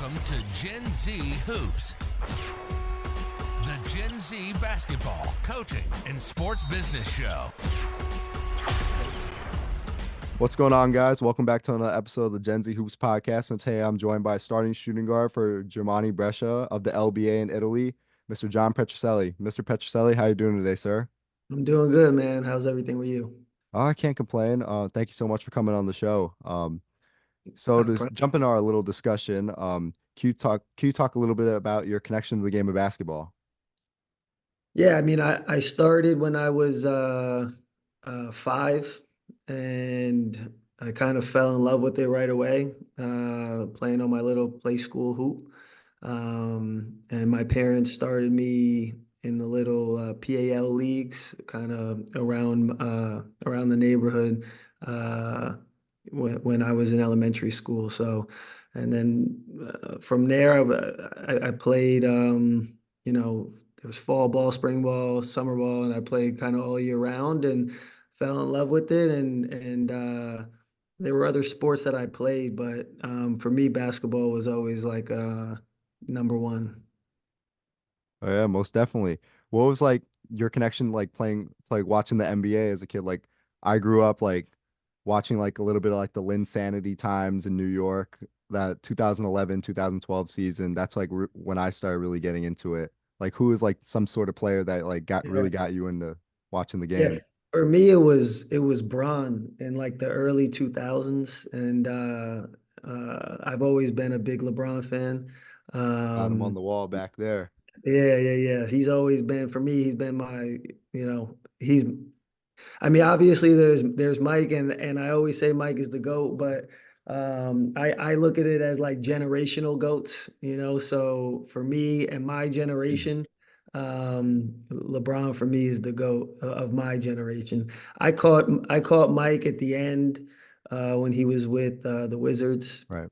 Welcome to Gen Z Hoops, the Gen Z basketball, coaching, and sports business show. What's going on, guys? Welcome back to another episode of the Gen Z Hoops podcast. And today I'm joined by starting shooting guard for Germani Brescia of the LBA in Italy, Mr. John Petrucelli. Mr. Petrucelli, how you doing today, sir? I'm doing good, man. How's everything with you? Oh, I can't complain. Thank you so much for coming on the show. So Uh, to pro- jump into our little discussion, can you talk a little bit about your connection to the game of basketball? yeah, I mean, I started when I was five, and I kind of fell in love with it right away, playing on my little play school hoop. And my parents started me in the little PAL leagues, kind of around the neighborhood when I was in elementary school. So, and then from there, I played. You know, there was fall ball, spring ball, summer ball, and I played kind of all year round and fell in love with it. And there were other sports that I played, but for me, basketball was always like number one. Oh yeah, most definitely. What was like your connection like playing like watching the NBA as a kid? Like I grew up like watching like a little bit of like the Lynn Sanity times in New York, that 2011, 2012 season. That's like re when I started really getting into it. Like who is like some sort of player that like got Yeah. really got you into watching the Yeah, game? for me it was Bron in like the early 2000s, and I've always been a big LeBron fan. Got him on Um, the wall back there. yeah. He's always been for me. He's been my, he's. I mean, obviously there's Mike, and I always say Mike is the GOAT, but I look at it as like generational GOATs. So for me and my generation, LeBron for me is the GOAT of my generation. I caught Mike at the end when he was with the Wizards, Right,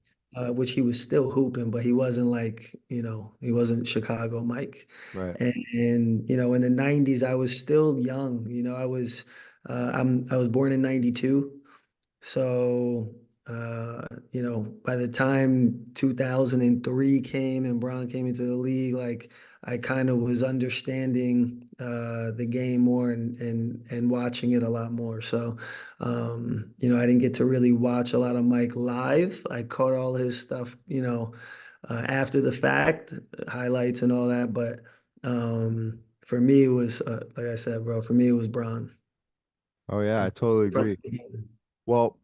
which he was still hooping, but he wasn't like, he wasn't Chicago Mike. right. And in the 90s, I was still young. I was born in 92. So, by the time 2003 came and Bron came into the league, like I kind of was understanding the game more and watching it a lot more. So, I didn't get to really watch a lot of Mike live. I caught all his stuff, after the fact, highlights and all that. But for me, it was like I said, bro. For me, it was Bron. Oh yeah, I totally agree. Well,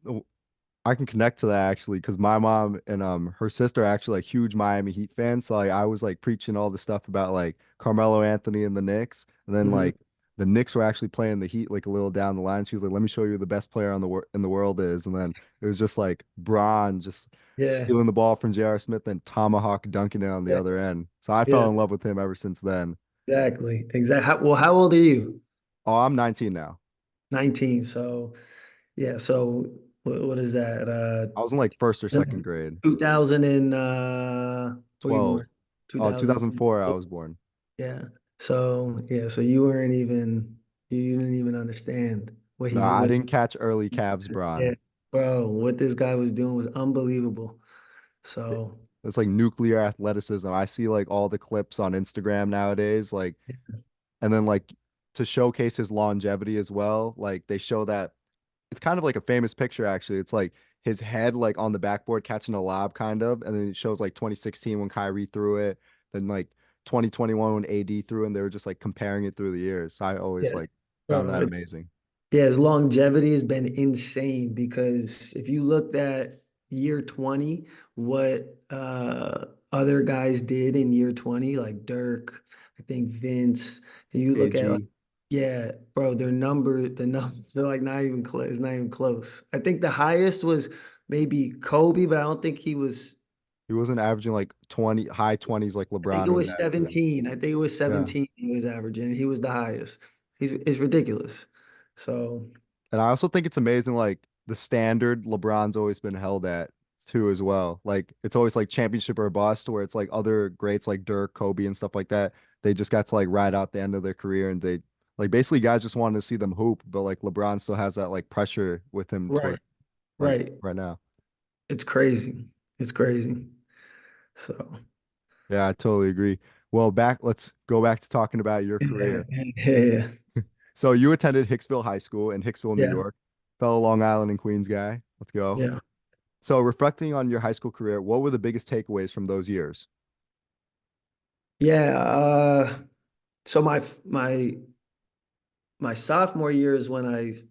I can connect to that actually because my mom and her sister are actually like huge Miami Heat fans. So like I was like preaching all the stuff about like Carmelo Anthony and the Knicks, and then Mhm. like the Knicks were actually playing the Heat like a little down the line. She was like, "Let me show you who the best player on the wor in the world is," and then it was just like Bron just Yeah, stealing the ball from J.R. Smith and tomahawk dunking it on the yeah, other end. So I fell yeah. in love with him ever since then. Exactly. Well, how old are you? Oh, I'm 19 now. 19. So, yeah. So, what is that? I was in like first or second grade. 2000 and what were you 12. born? Oh, 2000. 2004 I was born. Yeah. So, yeah. So you didn't even understand what No, he I what. didn't catch early Cavs Yeah, Bron. bro. What this guy was doing was unbelievable. So, It's like nuclear athleticism. I see like all the clips on Instagram nowadays, like, and then like to showcase his longevity as well. Like they show that it's kind of like a famous picture actually. It's like his head like on the backboard catching a lob kind of, and then it shows like 2016 when Kyrie threw it, then like 2021 when AD threw, and they were just like comparing it through the years. So I always yeah, like found that bro. amazing. Yeah, his longevity has been insane because if you looked at year 20, what other guys did in year 20, like Dirk, I think Vince, and you look at like, AG, yeah, bro, the numbers, they're like not even close. It's not even close. I think the highest was maybe Kobe, but I don't think he wasn't averaging like 20 high 20s like I think LeBron it was was averaging. 17. I think it was Yeah. 17 he was averaging. He was the highest. It's ridiculous. So, And I also think it's amazing, like the standard LeBron's always been held at too as well. Like it's always like championship or bust, where it's like other greats like Dirk, Kobe, and stuff like that. They just got to like ride out the end of their career, and they like basically guys just wanted to see them hoop, but like LeBron still has that like pressure with him toward right, like right. right now. It's crazy. It's crazy. So Yeah, I totally agree. Well, let's go back to talking about your career. yeah, So you attended Hicksville High School in Hicksville, New yeah, York, fellow Long Island and Queens guy. Let's go. yeah, So reflecting on your high school career, what were the biggest takeaways from those years? yeah. So my sophomore year is when I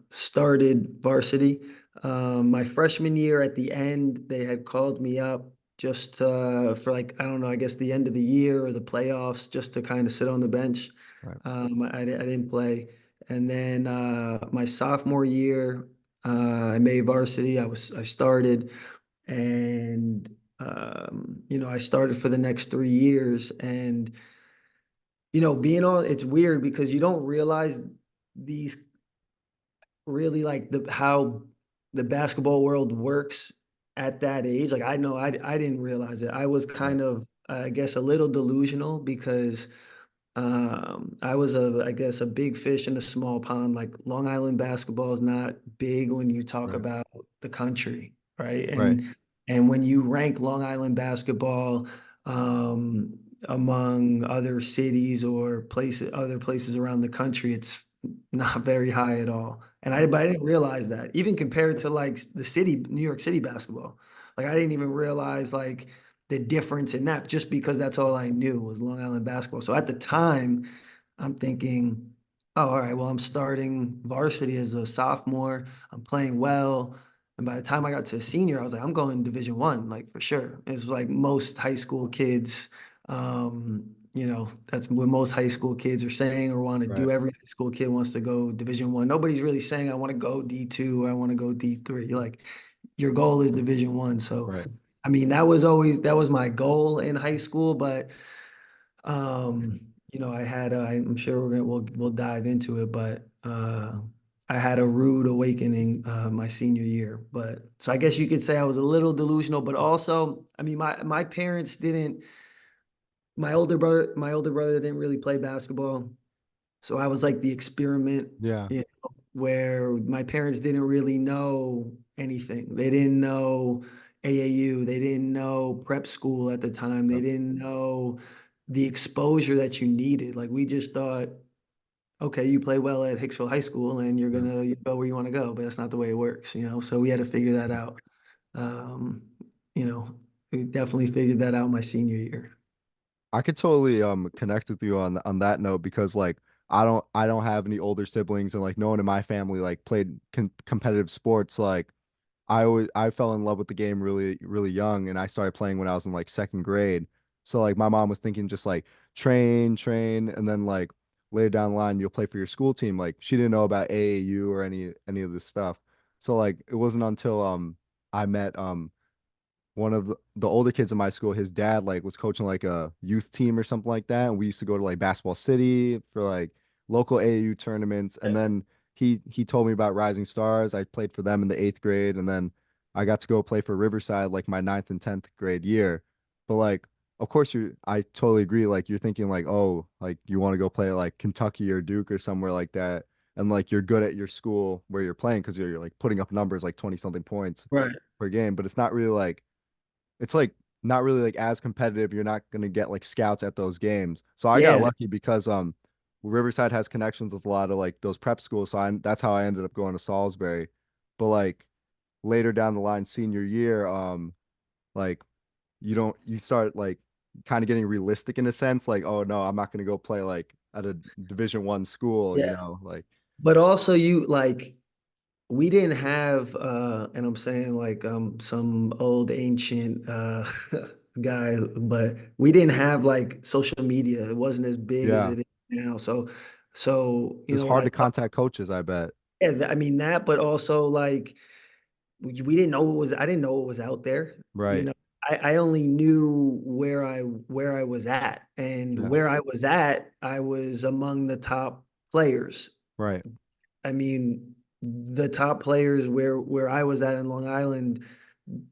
started varsity. My freshman year at the end, they had called me up just for like, I don't know, I guess the end of the year or the playoffs, just to kind of sit on the bench. Right. I didn't play. And then my sophomore year, I made varsity. I started, and I started for the next 3 years. And being on, it's weird because you don't realize these really like the how the basketball world works at that age. Like I know I didn't realize it. I was Right. kind of I guess a little delusional because I was I guess a big fish in a small pond. Like Long Island basketball is not big when you talk Right. about the country, right? Right. And when you rank Long Island basketball um, among other cities or other places around the country, it's not very high at all. But I didn't realize that even compared to like the city, New York City basketball. Like I didn't even realize like the difference in that just because that's all I knew was Long Island basketball. So at the time, I'm thinking, oh, all right, well, I'm starting varsity as a sophomore. I'm playing well. And by the time I got to a senior, I was like, I'm going Division 1, like for sure. It was like most high school kids, that's what most high school kids are saying or want to Right. do. Every high school kid wants to go Division 1. Nobody's really saying, I want to go D2, I want to go D3. Like your goal is Division 1. So Right. I mean, that was my goal in high school, but um, I had I'm sure we'll dive into it, but I had a rude awakening my senior year. But so I guess you could say I was a little delusional, but also, I mean, my parents didn't. My older brother didn't really play basketball, so I was like the experiment, Yeah. where my parents didn't really know anything. They didn't know AAU. They didn't know prep school at the time. They Yep. didn't know the exposure that you needed. Like we just thought, okay, you play well at Hicksville High School and you're Yeah. gonna you go where you want to go, but that's not the way it works. So we had to figure that out. Um, we definitely figured that out my senior year. I could totally connect with you on that note because like I don't have any older siblings and like no one in my family like played competitive sports. Like I fell in love with the game really really young and I started playing when I was in like second grade. So like my mom was thinking just like train and then like later down the line you'll play for your school team. Like she didn't know about AAU or any of this stuff. So like it wasn't until I met one of the older kids in my school, his dad like was coaching like a youth team or something like that. And we used to go to like Basketball City for like local AAU tournaments. And then he told me about Rising Stars. I played for them in the eighth grade, and then I got to go play for Riverside like my ninth and tenth grade year. But like, of course, I totally agree. Like you're thinking like, oh, like you want to go play like Kentucky or Duke or somewhere like that. And like you're good at your school where you're playing because you're like putting up numbers like 20 something points Right. per game, but it's not really like it's like not really like as competitive. You're not gonna get like scouts at those games. So I got Yeah. lucky because Riverside has connections with a lot of like those prep schools. So that's how I ended up going to Salisbury. But like later down the line, senior year, like you start like kind of getting realistic in a sense, like, oh no, I'm not gonna go play like at a Division 1 school, Yeah. like But also you like we didn't have and I'm saying like some old ancient guy, but we didn't have like social media. It wasn't as big as yeah. it is now. So It was when hard I to talk, contact coaches, I bet. yeah, I mean that, but also like we didn't know what was I didn't know what was out there. You Right. know, I only knew where I was at, and Yeah. where I was at, I was among the top players. Right. I mean, the top players where I was at in Long Island,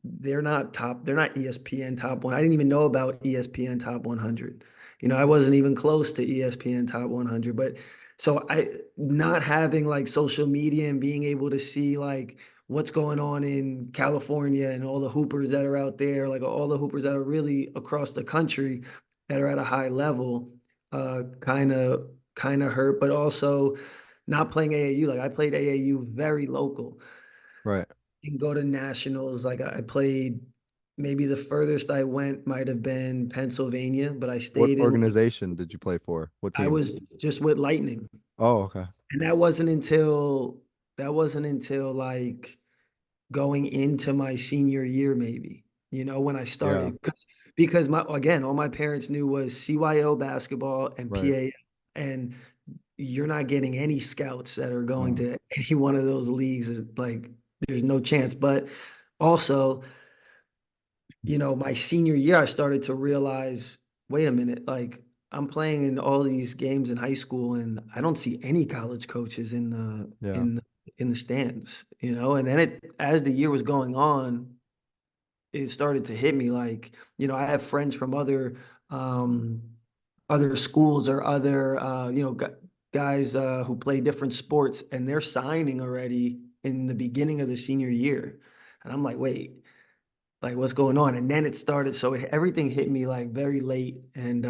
they're not top, they're not ESPN top one. I didn't even know about ESPN top 100. I wasn't even close to ESPN top 100, but so I not having like social media and being able to see like what's going on in California and all the hoopers that are out there, like all the hoopers that are really across the country that are at a high level, kind of hurt, but also not playing AAU. Like I played AAU very local Right. and go to nationals. Like I played, maybe the furthest I went might have been Pennsylvania, but I What stayed in like, organization did you play for? What I team? was just with Lightning. Oh, okay. And that wasn't until like going into my senior year, maybe, when I Yeah. started, because my, again, all my parents knew was CYO basketball and Right. PA, and you're not getting any scouts that are going Mm. to any one of those leagues. Is like, there's no chance. But also, my senior year, I started to realize, wait a minute, like I'm playing in all these games in high school and I don't see any college coaches Yeah. in the stands, and then as the year was going on, it started to hit me like, I have friends from other schools or other guys who play different sports, and they're signing already in the beginning of the senior year. And I'm like, wait, like what's going on? And then it started, so everything hit me like very late, and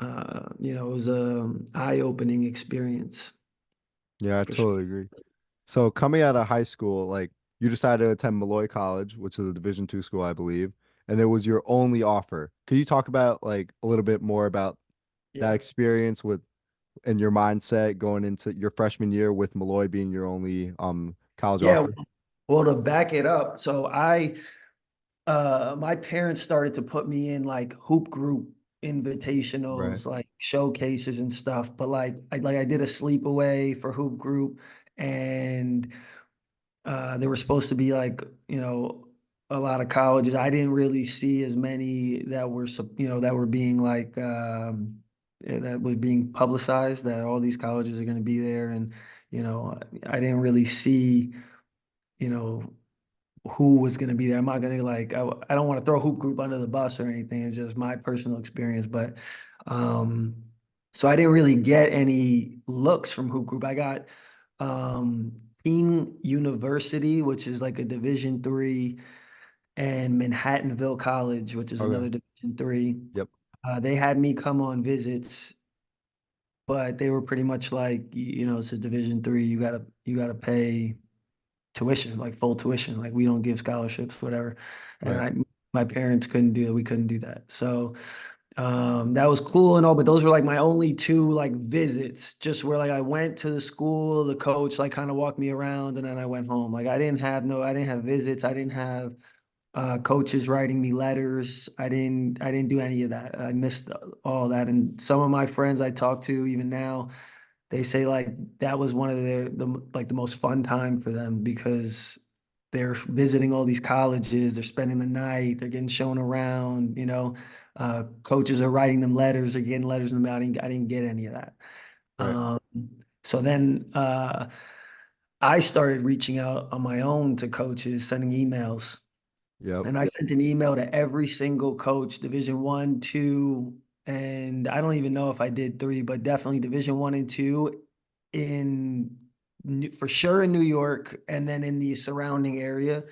it was a eye-opening experience Yeah, I for sure. totally agree. So coming out of high school, like you decided to attend Molloy College, which is a Division II school, I believe, and it was your only offer. Could you talk about like a little bit more about that Yeah. experience with and your mindset going into your freshman year with Molloy being your only college Yeah, offer? well, to back it up, so my parents started to put me in like hoop group Right. invitationals, like showcases and stuff. But like I did a sleepaway for hoop group, and there were supposed to be like, a lot of colleges. I didn't really see as many that were, that were being like, that was being publicized, that all these colleges are going to be there. And, I didn't really see, you know, who was going to be there. I'm not going to like, I don't want to throw hoop group under the bus or anything. It's just my personal experience. But um, so I didn't really get any looks from hoop group. I got um, King University, which is like a Division III, and Manhattanville College, which is Okay. another Division III. Yep. They had me come on visits, but they were pretty much like, this is Division III. You gotta pay tuition, like full tuition. Like we don't give scholarships, whatever. And Right. my parents couldn't do it. We couldn't do that. So that was cool and all, but those were like my only two like visits, just where like I went to the school, the coach like kind of walked me around, and then I went home. Like I didn't have visits. I didn't have coaches writing me letters. I didn't do any of that. I missed all that. And some of my friends I talk to even now, they say like that was one of the most fun time for them, because they're visiting all these colleges, they're spending the night, they're getting shown around, coaches are writing them letters, they're getting letters in the mail. I didn't get any of that. Right. Um, so then I started reaching out on my own to coaches, sending emails, Yep. and I sent an email to every single coach, Division I, two, and I don't even know if I did three, but definitely Division I and two in for sure in New York, and then in the surrounding area.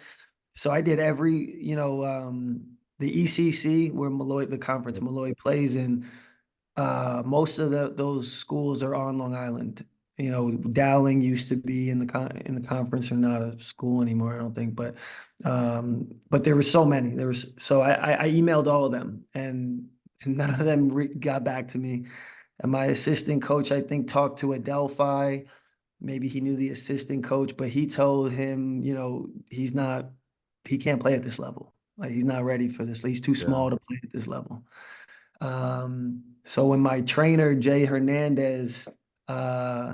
So I did every, the ECC, where the conference Yep. Molloy plays in. Most of those schools are on Long Island. Dowling used to be in the conference, or not a school anymore, I don't think. But there were so many. So I emailed all of them, and none of them got back to me. And my assistant coach, I think, talked to Adelphi. Maybe he knew the assistant coach, but he told him, he can't play at this level. Like he's not ready for this. He's too Yeah. small to play at this level. So when my trainer, Jay Hernandez, uh,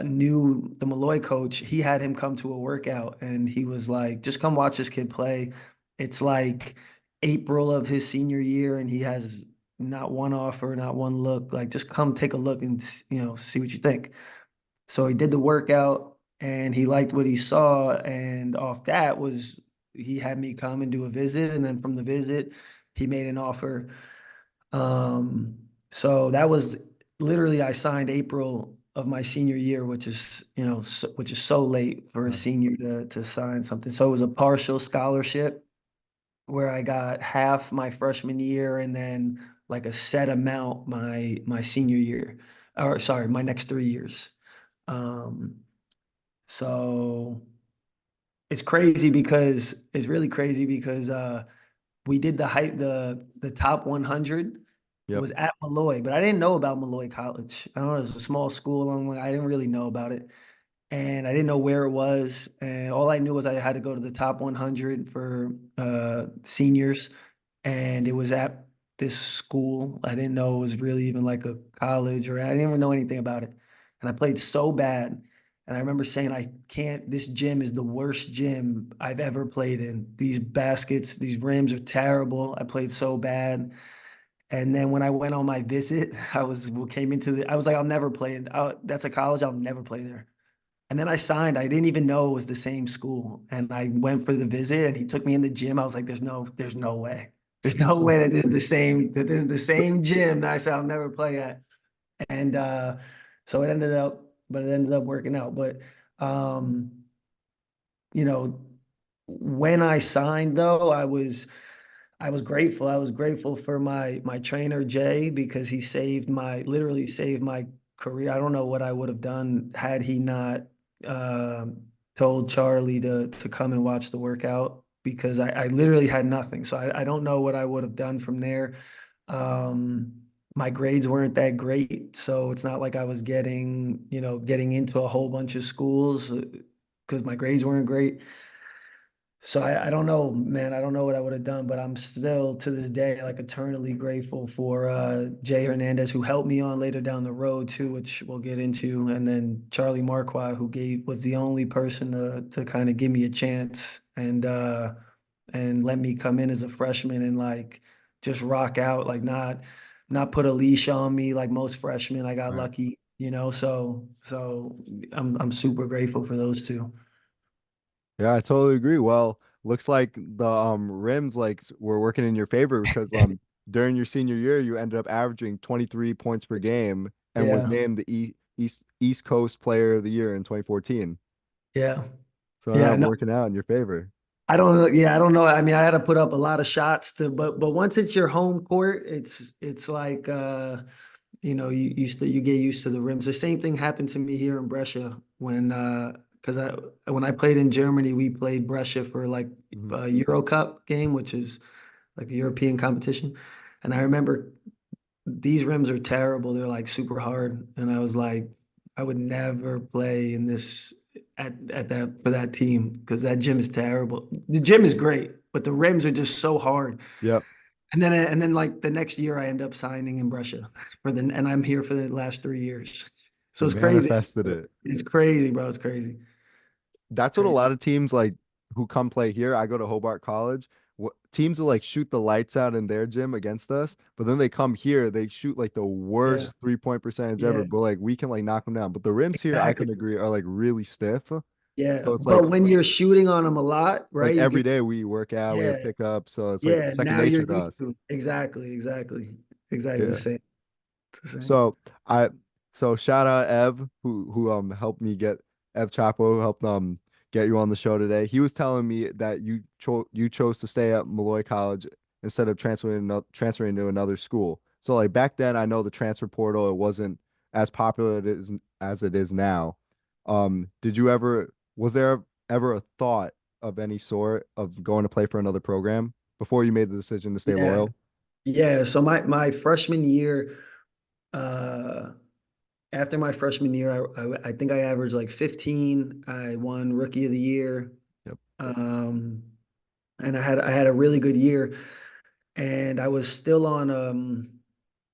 knew the Molloy coach, he had him come to a workout, and he was like, just come watch this kid play. It's like April of his senior year, and he has not one offer, not one look. Like, just come take a look and, see what you think. So he did the workout, and he liked what he saw. And off that was, he had me come and do a visit. And then from the visit, he made an offer. So that was literally, I signed April of my senior year, which is, which is so late for a Right. senior to sign something. So it was a partial scholarship where I got half my freshman year and then like a set amount my senior year, or sorry, my next 3 years. Um, so it's really crazy because we did the top 100 Yep. was at Molloy, but I didn't know about Molloy College. I don't know, it was a small school along the way. I didn't really know about it. And I didn't know where it was. And all I knew was I had to go to the top 100 for seniors. And it was at this school. I didn't know it was really even like a college, or I didn't even know anything about it. And I played so bad. And I remember saying, I can't, this gym is the worst gym I've ever played in. These baskets, these rims are terrible. I played so bad. And then when I went on my visit, I was like, I'll never play it. That's a college, I'll never play there. And then I signed. I didn't even know it was the same school. And I went for the visit and he took me in the gym. I was like, there's no way. There's no way that this is the same gym that I said I'll never play at. And so it ended up working out. But um, you know, when I signed though, I was grateful. I was grateful for my trainer Jay because he literally saved my career. I don't know what I would have done had he not um, told Charlie to come and watch the workout because I literally had nothing. So I don't know what I would have done from there. Um, my grades weren't that great, so it's not like I was getting into a whole bunch of schools because my grades weren't great. So I don't know, man. I don't know what I would have done, but I'm still to this day like eternally grateful for Jay Hernandez, who helped me on later down the road too, which we'll get into, and then Charlie Marquardt, who was the only person to kind of give me a chance and let me come in as a freshman and like just rock out, like not put a leash on me like most freshmen. I got Right. lucky, so I'm super grateful for those two. Yeah, I totally agree. Well, looks like the rims were working in your favor because during your senior year you ended up averaging 23 points per game and was Yeah, named the East Coast Player of the Year in 2014. yeah. So it ended Yeah, up no, working out in your favor. I don't know. Yeah, I don't know. I mean, I had to put up a lot of shots but once it's your home court, it's like you get used to the rims. The same thing happened to me here in Brescia because when I played in Germany, we played Brescia for like Mhm. a Euro Cup game, which is like a European competition. And I remember these rims are terrible. They're like super hard. And I was like, I would never play in this at that for that team because that gym is terrible. The gym is great, but the rims are just so hard. Yep. And then like the next year I end up signing in Brescia and I'm here for the last 3 years. So You it's crazy. manifested it. It's crazy, bro. It's crazy. That's what a Crazy. lot of teams like who come play here. I go to Hobart College. Teams will like shoot the lights out in their gym against us, but then they come here, they shoot like the Yeah. worst 3-point percentage ever. Yeah. But like we can like knock them down. But the rims here, I can Exactly. agree, are like really stiff. Yeah. So it's But when you're shooting on them a lot, like right? every day we work out, we have Yeah. pickup, so it's like Yeah. second Now you're nature to used us. to it. Exactly the Yeah. same. It's the same. So I so shout out Ev who helped me get Ev Chapo who helped get you on the show today. He was telling me that you chose to stay at Molloy College instead of transferring to another school. So like back then I know the transfer portal it wasn't as popular as it is now. Did you ever was there ever a thought of any sort of going to play for another program before you made the decision to stay Yeah. loyal? Yeah. So my freshman year, uh, after my freshman year, I think I averaged like 15. I won Rookie of the Year. Yep. Um, and I had a really good year. And I was still on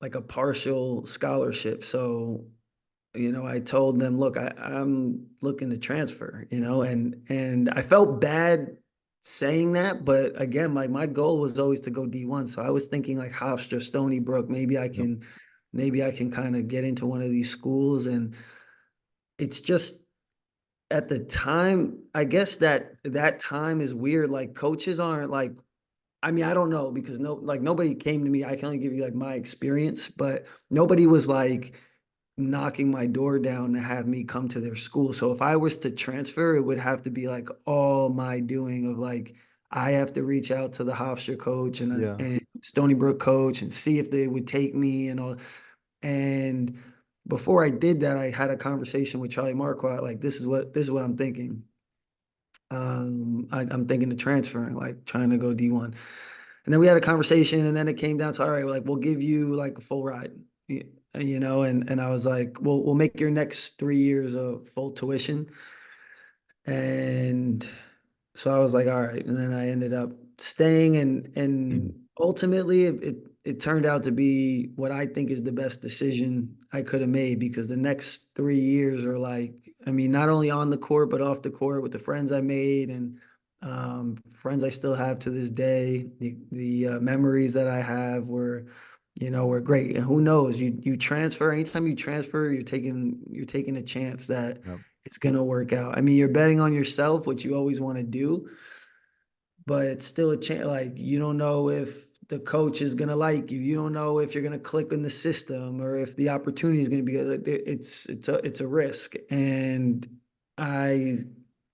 like a partial scholarship. So, I told them, look, I'm looking to transfer, and I felt bad saying that, but again, like my goal was always to go D1. So I was thinking like Hofstra, Stony Brook, Yep. maybe I can kind of get into one of these schools. And it's just at the time, I guess that time is weird. Like coaches aren't like, I mean, I don't know because nobody came to me. I can only give you like my experience, but nobody was like knocking my door down to have me come to their school. So if I was to transfer, it would have to be like all my doing of like I have to reach out to the Hofstra coach Yeah. and Stony Brook coach and see if they would take me and all. And before I did that, I had a conversation with Charlie Marquardt. Like, this is what I'm thinking. I'm thinking of transferring, like trying to go D1. And then we had a conversation, and then it came down to, all right, like we'll give you like a full ride, and I was like, we'll make your next 3 years of full tuition. And so I was like, all right. And then I ended up staying, and ultimately it turned out to be what I think is the best decision I could have made, because the next 3 years are like, I mean, not only on the court, but off the court with the friends I made and friends I still have to this day. The memories that I have were great. And who knows, you transfer, anytime you transfer, you're taking a chance that Yep. it's gonna work out. I mean, you're betting on yourself, which you always want to do, but it's still a chance. Like, you don't know if the coach is gonna like you. You don't know if you're gonna click in the system or if the opportunity is gonna be good. Like, it's a risk. And I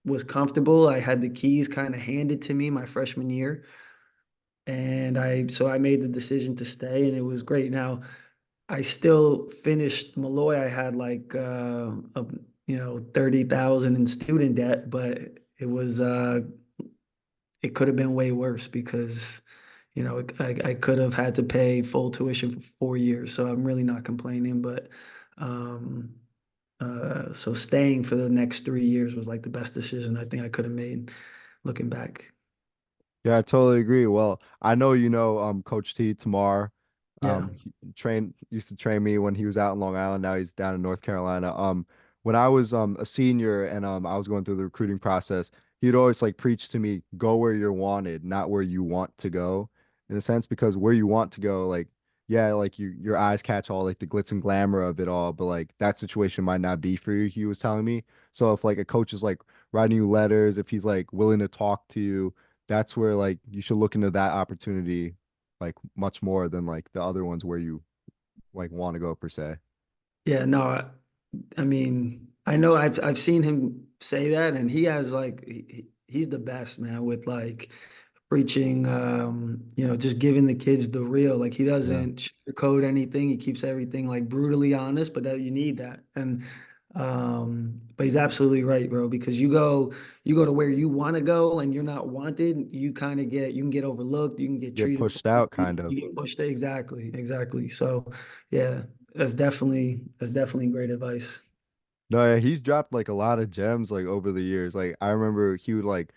was comfortable. I had the keys kind of handed to me my freshman year. And I made the decision to stay, and it was great. Now, I still finished Molloy. I had like 30,000 in student debt, but it could have been way worse because I could have had to pay full tuition for 4 years. So I'm really not complaining, but um so staying for the next 3 years was like the best decision I think I could have made looking back. Yeah, I totally agree. Well, I know Coach T Tamar. Yeah. He used to train me when he was out in Long Island. Now he's down in North Carolina. When I was a senior and I was going through the recruiting process, he'd always like preach to me, go where you're wanted, not where you want to go, in a sense, because where you want to go, like, yeah, like your eyes catch all like the glitz and glamour of it all, but like that situation might not be for you, he was telling me. So if like a coach is like writing you letters, if he's like willing to talk to you, that's where like you should look into that opportunity like much more than like the other ones where you like want to go per se. Yeah, no, I mean, I know I've seen him say that, and he has like he's the best, man, with like preaching, just giving the kids the real. Like, he Yeah. doesn't sugarcoat anything. He keeps everything like brutally honest, but that you need that. And but he's absolutely right, bro, because you go to where you want to go and you're not wanted, you can get overlooked, you can get Get treated pushed out poorly, kind of. you get pushed. Exactly, exactly. So yeah, that's definitely great advice. No, yeah, he's dropped like a lot of gems like over the years. Like I remember he would like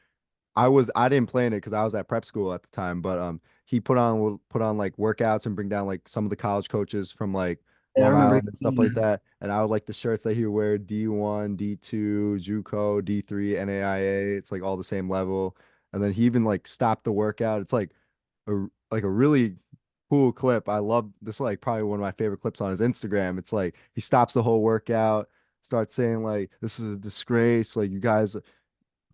I didn't plan it because I was at prep school at the time, but he put on like workouts and bring down like some of the college coaches from like Yeah, I Long remember Island and stuff seeing like that. that. And I would like the shirts that he would wear D1, D2, JUCO, D3, NAIA. It's like all the same level. And then he even like stopped the workout. It's like a really cool clip. I love this is like probably one of my favorite clips on his Instagram. It's like he stops the whole workout, starts saying like this is a disgrace. Like you guys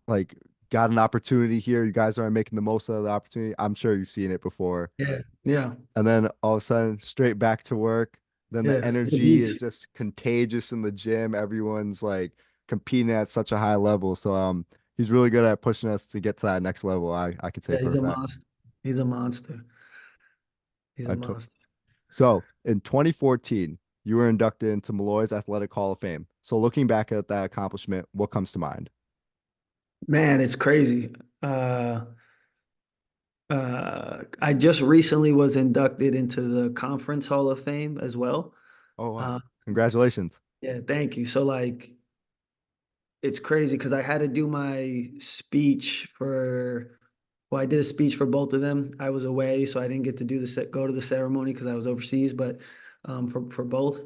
like got an opportunity here. You guys aren't making the most of the opportunity. I'm sure you've seen it before. Yeah, yeah, And then all of a sudden, straight back to work. Then the yeah. energy is just contagious in the gym. Everyone's like competing at such a high level. So he's really good at pushing us to get to that next level. I could say Yeah, for he's a a fact. monster. He's a monster. He's a I to monster. So in 2014, you were inducted into Molloy's Athletic Hall of Fame. So looking back at that accomplishment, what comes to mind? Man, it's crazy. I just recently was inducted into the Conference Hall of Fame as well. Oh wow. Uh, Congratulations. yeah, thank you. So like, it's crazy because I had to do my speech for, well, I did a speech for both of them. I was away, so I didn't get to go to the ceremony because I was overseas, but for both.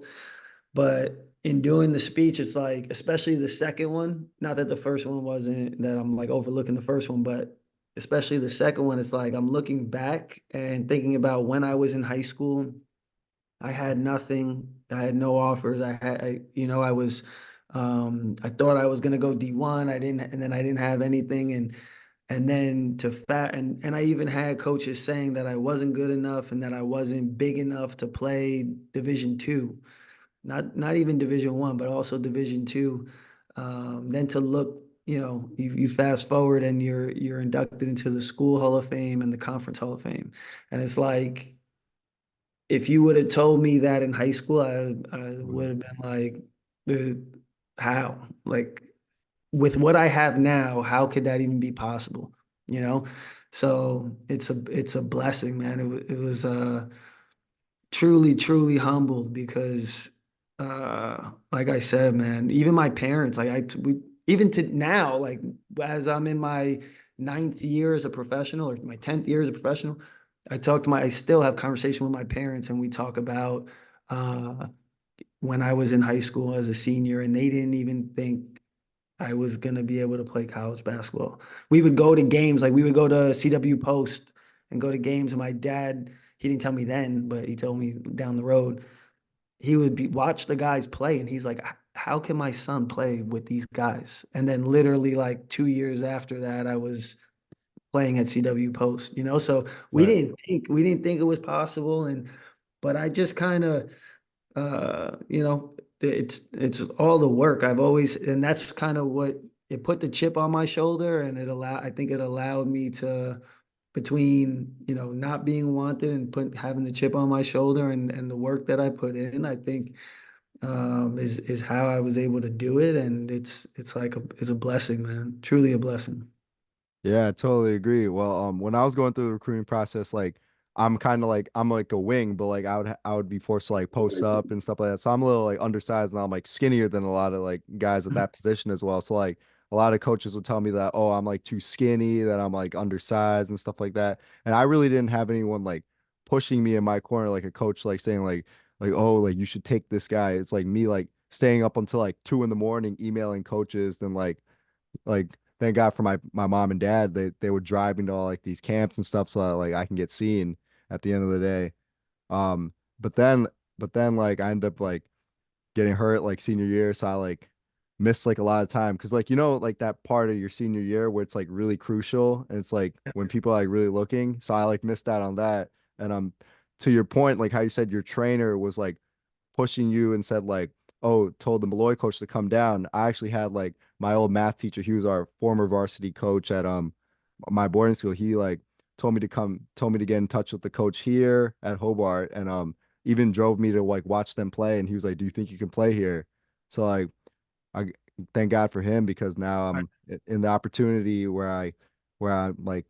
But in doing the speech, it's like, especially the second one, not that the first one wasn't, that I'm like overlooking the first one, but especially the second one, it's like I'm looking back and thinking about when I was in high school. I had nothing. I had no offers. I thought I was gonna go D1. I didn't, and then I didn't have anything. And then and I even had coaches saying that I wasn't good enough and that I wasn't big enough to play Division II. not even Division I, but also Division II. Then to look, you fast forward and you're inducted into the School Hall of Fame and the Conference Hall of Fame. And it's like, if you would have told me that in high school, I would have been like, dude, how? Like, with what I have now, how could that even be possible? You know? So it's a blessing, man. It was truly, truly humbled because like I said, man, even my parents, like we even to now, like as I'm in my ninth year as a professional or my 10th year as a professional, I still have conversation with my parents and we talk about uh when I was in high school as a senior and they didn't even think I was gonna be able to play college basketball. We would go to games, like we would go to CW Post and go to games, and my dad, he didn't tell me then, but he told me down the road, he would watch the guys play, and he's like, how can my son play with these guys? And then literally like 2 years after that, I was playing at CW Post, so Right. we didn't think it was possible. But I just kind of it's all the work I've always, and that's kind of what it put the chip on my shoulder, and I think it allowed me to, between, not being wanted and having the chip on my shoulder and the work that I put in, I think is how I was able to do it. And it's like it's a blessing, man, truly a blessing. Yeah, I totally agree. Well, when I was going through the recruiting process, like I'm kind of like I'm like a wing, but like I would be forced to like post up and stuff like that. So I'm a little like undersized and I'm like skinnier than a lot of like guys at that position as well. So like a lot of coaches would tell me that, oh, I'm like too skinny, that I'm like undersized and stuff like that. And I really didn't have anyone like pushing me in my corner, like a coach like saying like oh, like you should take this guy. It's like me like staying up until like 2 in the morning emailing coaches, then like thank God for my mom and dad. They would drive me to all like these camps and stuff so that, like I can get seen at the end of the day. Um, but then like I ended up like getting hurt like senior year, so I like missed like a lot of time because like like that part of your senior year where it's like really crucial and it's like when people are like really looking. So I like missed out on that. And to your point, like how you said your trainer was like pushing you and said like, oh, told the Molloy coach to come down. I actually had like my old math teacher. He was our former varsity coach at my boarding school. He like told me to get in touch with the coach here at Hobart, and even drove me to like watch them play. And he was like, "Do you think you can play here?" So like I thank God for him because now I'm in the opportunity where I like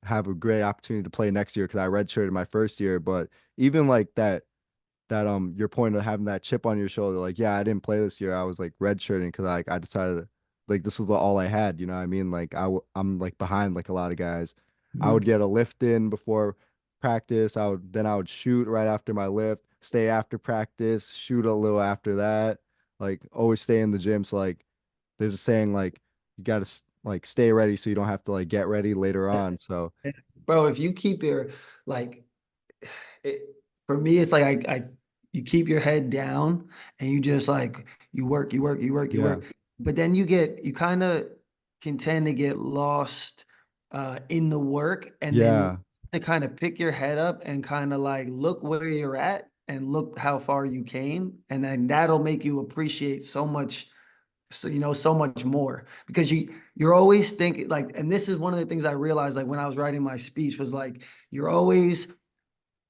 have a great opportunity to play next year because I redshirted my first year. But even like that your point of having that chip on your shoulder, like yeah, I didn't play this year, I was like redshirting because I decided like this was all I had, you know what I mean? Like I'm like behind like a lot of guys. I would Mhm. get a lift in before practice. I would shoot right after my lift, stay after practice, shoot a little after that, like always stay in the gym. So like there's a saying like you gotta like stay ready so you don't have to like get ready later on. So Bro, if you keep your, like, it, for me, it's like you keep your head down and you just like you work, you work, you work, you yeah, work. But then you kind of can tend to get lost in the work, and then yeah, to kind of pick your head up and kind of like look where you're at and look how far you came, and then that'll make you appreciate so much, so so much more, because you're always thinking like, and this is one of the things I realized, like when I was writing my speech, was like you're always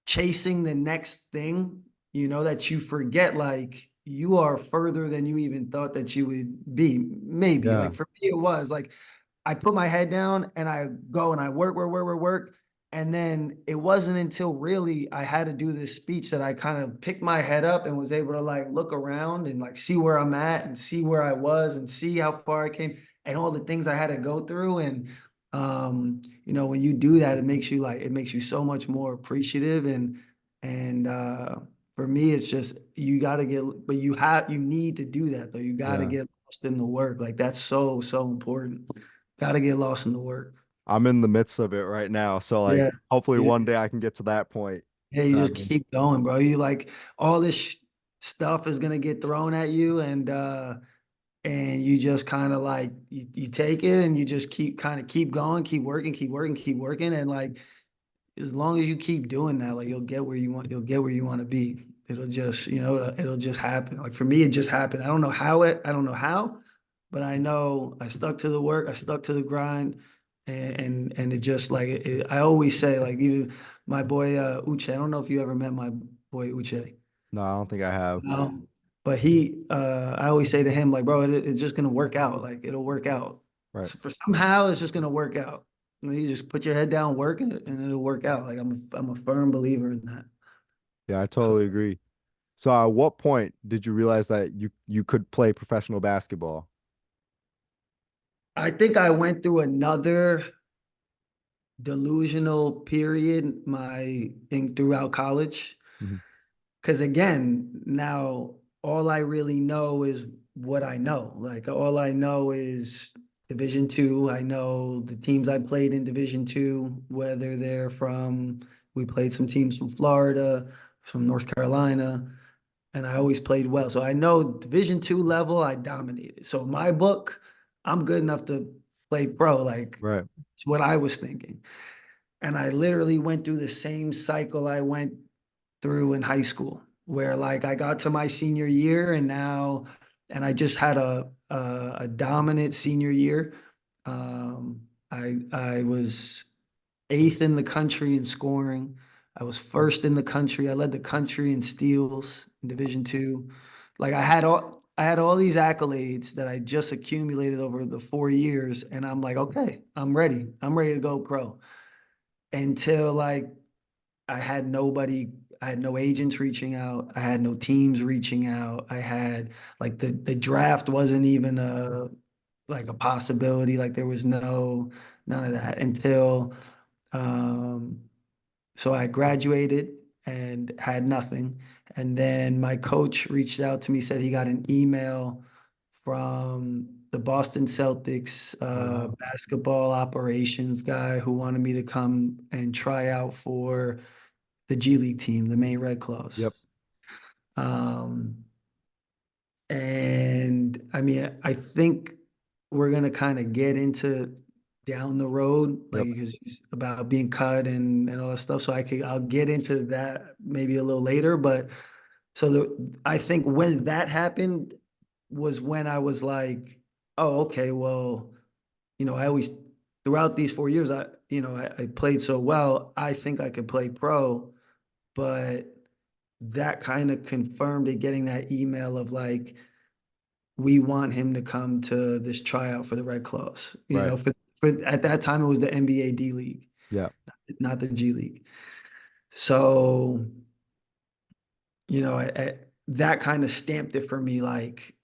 chasing the next thing, that you forget like you are further than you even thought that you would be. Maybe yeah, like for me, it was like I put my head down and I go and I work, work, work, work, work. And then it wasn't until really I had to do this speech that I kind of picked my head up and was able to like look around and like see where I'm at and see where I was and see how far I came and all the things I had to go through. And when you do that, it makes you so much more appreciative. And for me, it's just you gotta but you need to do that though. You gotta yeah. get lost in the work. Like that's so, so important. Gotta get lost in the work. I'm in the midst of it right now. So like Yeah. hopefully You one just, day I can get to that point. yeah, you I just mean, keep going, bro. You like all this stuff is gonna get thrown at you, and you just kind of like you take it and you just keep kind of keep going, keep working, keep working, keep working. And like as long as you keep doing that, like you'll get where you want, you'll get where you want to be. It'll just, you know, it'll just happen. Like for me, it just happened. I don't know how, but I know I stuck to the work, I stuck to the grind, and it just like I always say, like even my boy Uche, I don't know if you ever met my boy Uche. No, I don't think I have. No. But I always say to him, like, bro, it's just gonna work out. Like, it'll work out. Right. So for somehow, it's just gonna work out. You just put your head down, work, and it'll work out. Like, I'm a firm believer in that. Yeah, I So totally agree. So at what point did you realize that you could play professional basketball? I think I went through another delusional period my thing throughout college. Mhm. Because again, now all I really know is what I know. Like all I know is Division 2. I know the teams I played in Division 2, whether they're from, we played some teams from Florida, from North Carolina, and I always played well. So I know Division 2 level, I dominated. So in my book, I'm good enough to play pro. Like Right. it's what I was thinking. And I literally went through the same cycle I went through in high school, where like I got to my senior year and I just had a dominant senior year. I was eighth in the country in scoring. I was first in the country. I led the country in steals in Division 2. Like I had all these accolades that I just accumulated over the 4 years, and I'm like, okay, I'm ready. I'm ready to go pro. Until like I had nobody, I had no agents reaching out, I had no teams reaching out. I had like the draft wasn't even a possibility. Like there was none of that until um so I graduated and had nothing. And then my coach reached out to me, said he got an email from the Boston Celtics Oh wow. basketball operations guy who wanted me to come and try out for the G League team, the Maine Red Claws. Yep. Um, and I mean, I think we're gonna kind of get into down the road, like Yep. because it's about being cut and all that stuff. So I'll get into that maybe a little later. But I think when that happened was when I was like, oh, okay, well, I always throughout these 4 years, I played so well. I think I could play pro, but that kind of confirmed it, getting that email of like, we want him to come to this tryout for the Red Claws. Right. For at that time it was the NBA D League, Yeah. not the G League. So, that kind of stamped it for me like,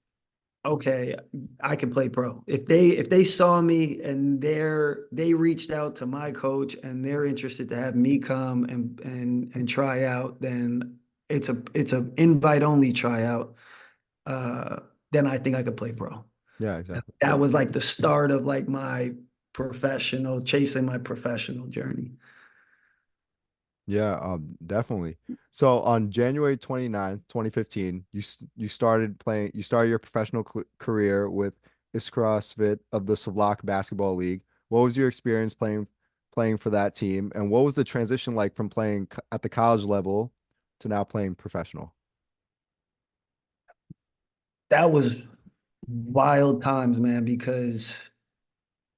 okay, I can play pro. If they saw me and they reached out to my coach and they're interested to have me come and try out, then it's a invite only tryout. Uh, then I think I could play pro. Yeah, exactly. That was like the start of like chasing my professional journey. Yeah, definitely. So on January 29th, 2015, you started your professional career with Iskra Svit of the Slovak Basketball League. What was your experience playing for that team, and what was the transition like from playing at the college level to now playing professional? That was wild times, man, because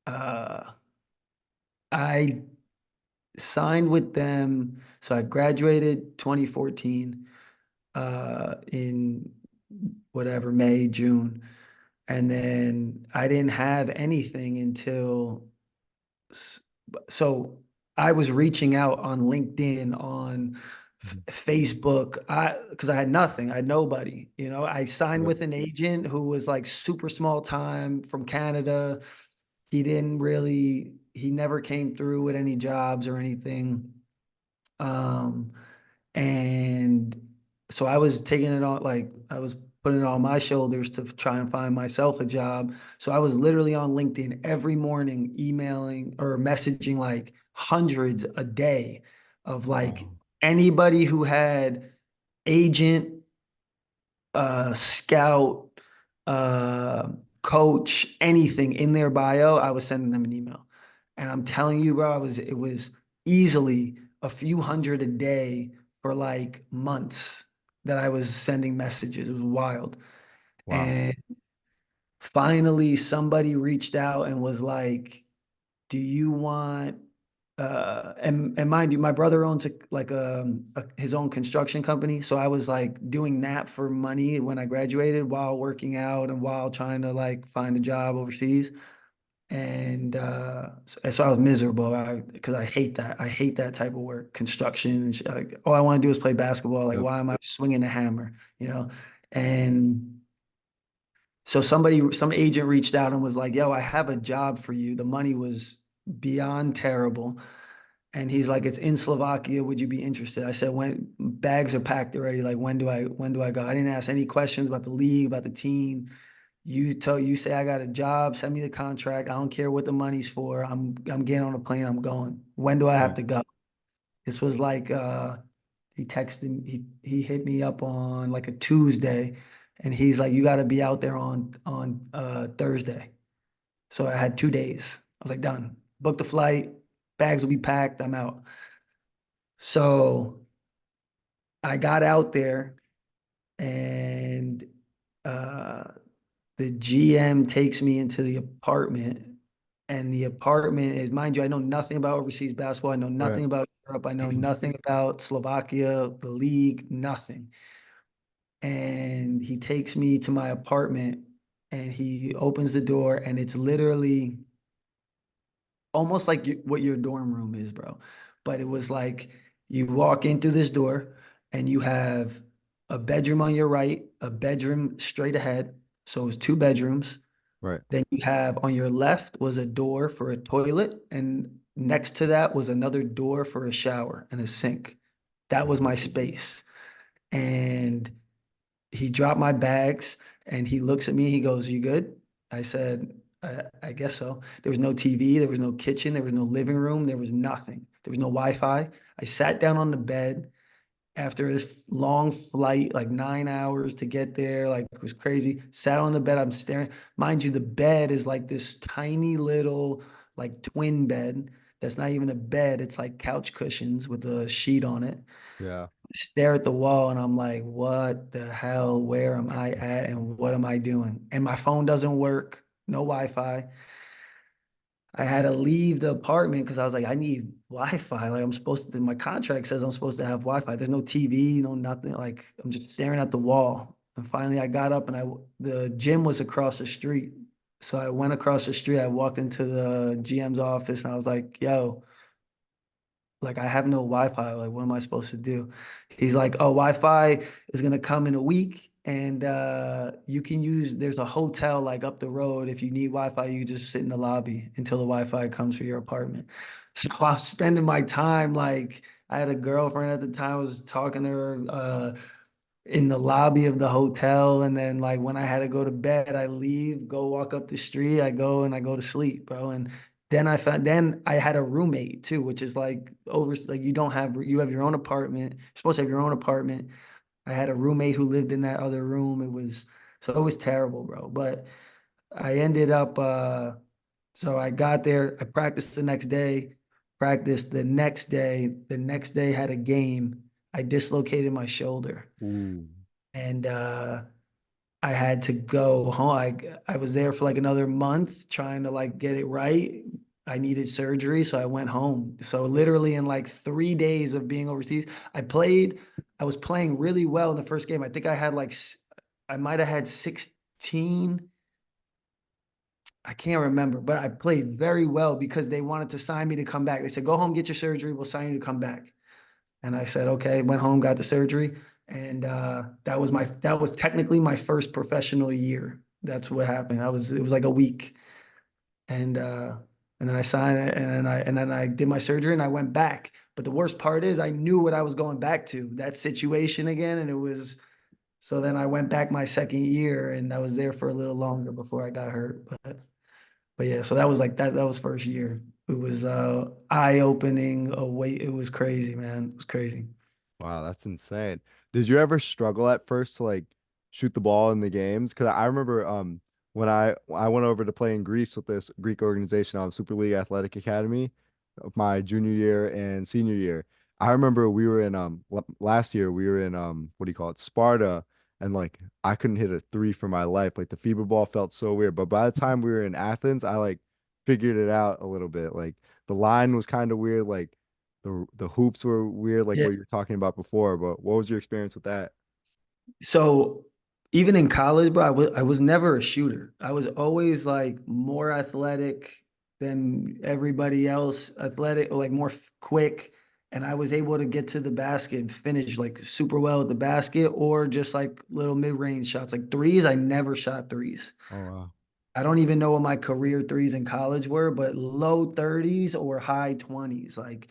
uh, I signed with them. So I graduated 2014 in whatever, May, June. And then I didn't have anything until so I was reaching out on LinkedIn, on Mhm. Facebook, because I had nothing, I had nobody. I signed Yep. with an agent who was like super small time from Canada. He never came through with any jobs or anything. Um, and so I was taking it on, like I was putting it on my shoulders to try and find myself a job. So I was literally on LinkedIn every morning, emailing or messaging like hundreds a day of like Oh, anybody who had agent, scout, uh, coach, anything in their bio, I was sending them an email. And I'm telling you, bro, it was easily a few hundred a day for like months that I was sending messages. It was wild. Wow. And finally, somebody reached out and was like, do you want and mind you, my brother owns his own construction company. So I was like doing that for money when I graduated while working out and while trying to like find a job overseas. And so I was miserable because I hate that. I hate that type of work, construction. Like, all I want to do is play basketball. Like, Yep. why am I swinging a hammer? You know? And so some agent reached out and was like, "Yo, I have a job for you." The money was beyond terrible. And he's like, "It's in Slovakia. Would you be interested?" I said, "When bags are packed already, like when do I go?" I didn't ask any questions about the league, about the team. You say I got a job, send me the contract. I don't care what the money's for. I'm getting on a plane, I'm going. When do I have Right. to go? This was like he texted he hit me up on like a Tuesday, and he's like, "You got to be out there on Thursday." So I had 2 days. I was like, done. Book the flight, bags will be packed, I'm out. So I got out there, and uh the GM takes me into the apartment, and the apartment is, mind you, I know nothing about overseas basketball. I know Right. nothing about Europe. I know nothing about Slovakia, the league, nothing. And he takes me to my apartment, and he opens the door, and it's literally almost like what your dorm room is, bro. But it was like you walk in through this door, and you have a bedroom on your right, a bedroom straight ahead. So it was two bedrooms. Right. Then you have on your left was a door for a toilet, and next to that was another door for a shower and a sink. That was my space. And he dropped my bags, and he looks at me. He goes, "You good?" I said, I guess so. There was no TV. There was no kitchen. There was no living room. There was nothing. There was no Wi-Fi. I sat down on the bed after this long flight, like 9 hours to get there, like it was crazy. Sat on the bed, I'm staring. Mind you, the bed is like this tiny little, like twin bed. That's not even a bed. It's like couch cushions with a sheet on it. Yeah. Stare at the wall, and I'm like, what the hell? Where am I at? And what am I doing? And my phone doesn't work, no Wi-Fi. I had to leave the apartment because I was like, I need Wi-Fi. Like I'm supposed to, my contract says I'm supposed to have Wi-Fi. There's no TV, no nothing. Like I'm just staring at the wall. And finally I got up, and the gym was across the street. So I went across the street. I walked into the GM's office, and I was like, yo, like I have no Wi-Fi. Like, what am I supposed to do? He's like, oh, Wi-Fi is gonna come in a week, and you can use, there's a hotel like up the road. If you need Wi-Fi, you just sit in the lobby until the Wi-Fi comes for your apartment. So I was spending my time like, I had a girlfriend at the time. I was talking to her in the lobby of the hotel, and then like when I had to go to bed, I leave, go walk up the street, I go and I go to sleep, bro. And then I had a roommate too, which is like over, like you have your own apartment. You're supposed to have your own apartment. I had a roommate who lived in that other room. It was terrible, bro. But I ended up so I got there, I practiced the next day, practiced the next day had a game. I dislocated my shoulder, Ooh. and I had to go home. I was there for like another month trying to like get it right. I needed surgery, so I went home. So literally in like 3 days of being overseas, I was playing really well in the first game. I think I might have had 16. I can't remember, but I played very well because they wanted to sign me to come back. They said, go home, get your surgery. We'll sign you to come back. And I said, okay, went home, got the surgery. And that was technically my first professional year. That's what happened. It was like a week. And and then I signed it, and then I did my surgery, and I went back. But the worst part is I knew what I was going back to, that situation again. And it was, so then I went back my second year, and I was there for a little longer before I got hurt. But yeah, so that was like that was first year. It was eye-opening. It was crazy, man. It was crazy. Wow, that's insane. Did you ever struggle at first to like shoot the ball in the games? Because I remember when I went over to play in Greece with this Greek organization on Super League Athletic Academy of my junior year and senior year. I remember we were in last year we were in what do you call it, Sparta, and like I couldn't hit a three for my life. Like the FIBA ball felt so weird. But by the time we were in Athens, I like figured it out a little bit. Like the line was kind of weird. Like the hoops were weird, like Yeah. what you were talking about before. But what was your experience with that? So even in college, bro, I was never a shooter. I was always like more athletic than everybody else, athletic, or like more quick. And I was able to get to the basket, finish like super well at the basket, or just like little mid-range shots. Like threes, I never shot threes. Oh wow. I don't even know what my career threes in college were, but low 30s or high 20s. Like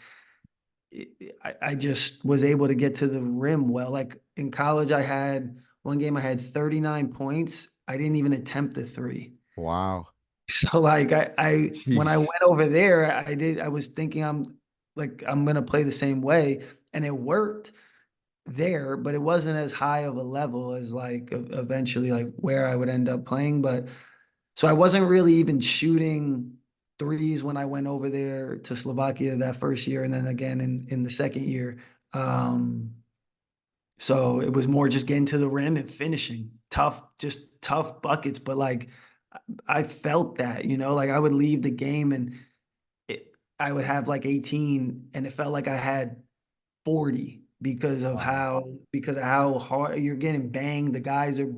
I just was able to get to the rim well. Like in college, I had one game I had 39 points. I didn't even attempt a three. Wow. So like I when I Sheesh. went over there, I was thinking I'm gonna play the same way, and it worked there, but it wasn't as high of a level as like eventually like where I would end up playing. But so I wasn't really even shooting threes when I went over there to Slovakia that first year, and then again in the second year. Um, so it was more just getting to the rim and finishing tough, just tough buckets. But like I felt that, like I would leave the game and I would have like 18, and it felt like I had 40 Wow. because of how hard you're getting banged. The guys are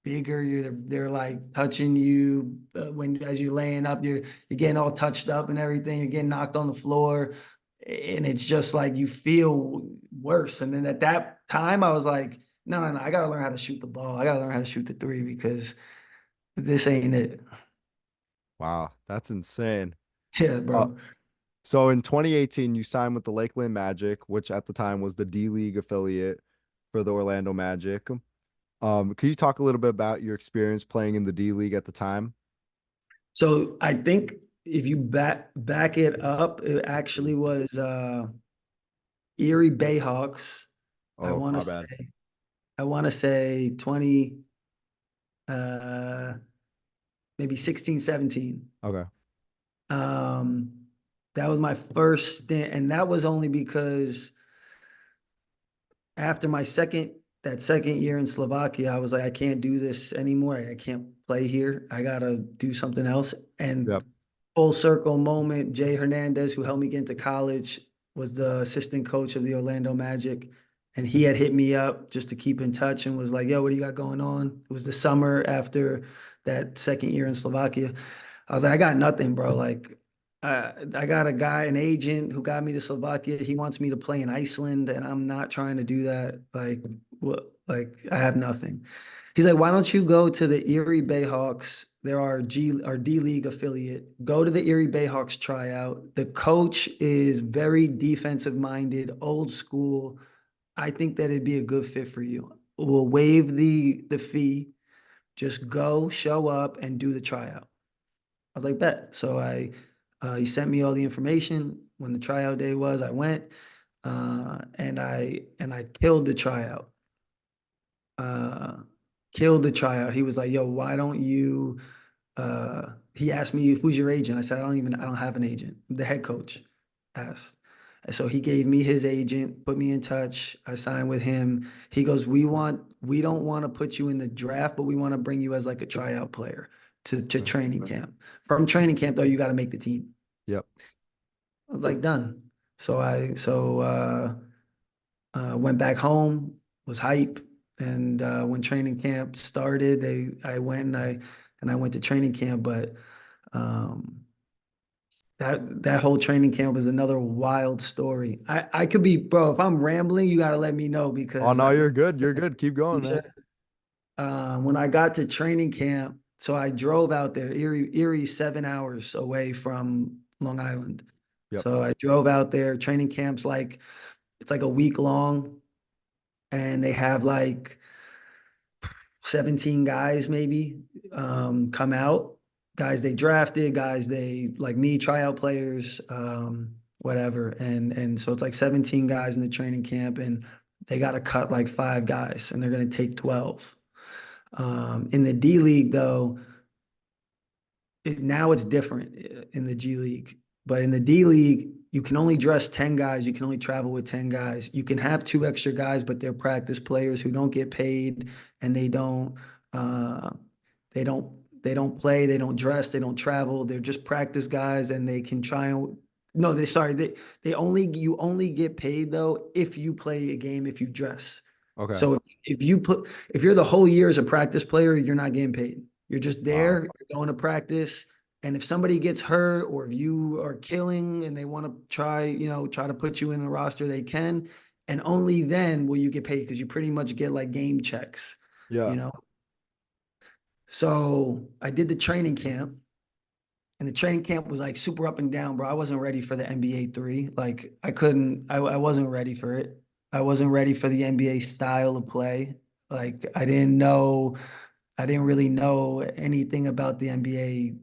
bigger. They're like touching you when as you're laying up. You're getting all touched up and everything. You're getting knocked on the floor, and it's just like you feel worse. And then at that time, I was like, no, no, no. I gotta learn how to shoot the ball. I gotta learn how to shoot the three because this ain't it. Wow. That's insane. Yeah, Uh, bro. so in 2018, you signed with the Lakeland Magic, which at the time was the D League affiliate for the Orlando Magic. Could you talk a little bit about your experience playing in the D League at the time? So I think if you back it up, it actually was Erie Bayhawks. I Oh, want my to bad. say I want to say 20 uh maybe 16, 17. Okay. Um that was my first stint, and that was only because after that second year in Slovakia, I was like, I can't do this anymore. I can't play here. I gotta do something else. And Yep. full circle moment, Jay Hernandez, who helped me get into college, was the assistant coach of the Orlando Magic. And he had hit me up just to keep in touch and was like, yo, what do you got going on? It was the summer after that second year in Slovakia. I was like, I got nothing, bro. Like, I got a guy, an agent who got me to Slovakia. He wants me to play in Iceland, and I'm not trying to do that. Like, what? Like, I have nothing. He's like, why don't you go to the Erie Bayhawks? They're our D League affiliate. Go to the Erie Bayhawks tryout. The coach is very defensive minded, old school. I think that it'd be a good fit for you. We'll waive the fee. Just go, show up, and do the tryout. I was like, bet. So he sent me all the information. When the tryout day was, I went, and I killed the tryout. Uh, Killed the tryout. He was like, yo, why don't you? He asked me, who's your agent? I said, I don't have an agent. The head coach asked. And so he gave me his agent, put me in touch. I signed with him. He goes, we don't want to put you in the draft, but we want to bring you as like a tryout player to Okay. training camp. From training camp, though, you got to make the team. Yep. I was like, done. Went back home, was hype. And when training camp started, I went and I went to training camp, but um, that whole training camp was another wild story. I could be, bro, if I'm rambling, you gotta let me know Oh because no, you're good. You're good. Keep going, man. when I got to training camp, so I drove out there, Erie 7 hours away from Long Island. Yep. So I drove out there. Training camp's like it's like a week long, and they have like 17 guys maybe come out, guys they drafted, guys they like me, tryout players, whatever. And so it's like 17 guys in the training camp, and they got to cut like 5 guys, and they're going to take 12. In the D League, though, now it's different in the G League. But in the D League, you can only dress 10 guys. You can only travel with 10 guys. You can have 2 extra guys, but they're practice players who don't get paid and uh they don't they don't play, they don't dress, they don't travel. They're just practice guys and they can try and no, they only you only get paid though if you play a game, if you dress. Okay. So if you're the whole year as a practice player, you're not getting paid. You're just Wow. there, you're going to practice. And if somebody gets hurt or if you are killing and they want to try to put you in a roster, they can. And only then will you get paid because you pretty much get like game checks, Yeah. you know? So I did the training camp and the training camp was like super up and down, bro. I wasn't ready for the NBA 3. Like I wasn't ready for it. I wasn't ready for the NBA style of play. Like I didn't really know anything about the NBA.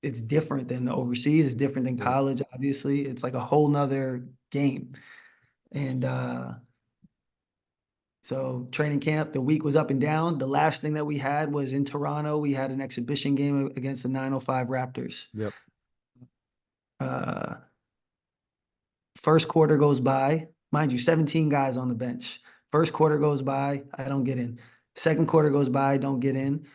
It's different than overseas. It's different than Yeah. college, obviously. It's like a whole nother game. And so training camp, the week was up and down. The last thing that we had was in Toronto. We had an exhibition game against the 905 Raptors. Yep. Uh, First quarter goes by, mind you, 17 guys on the bench. First quarter goes by, I don't get in. Second quarter goes by, I don't get in.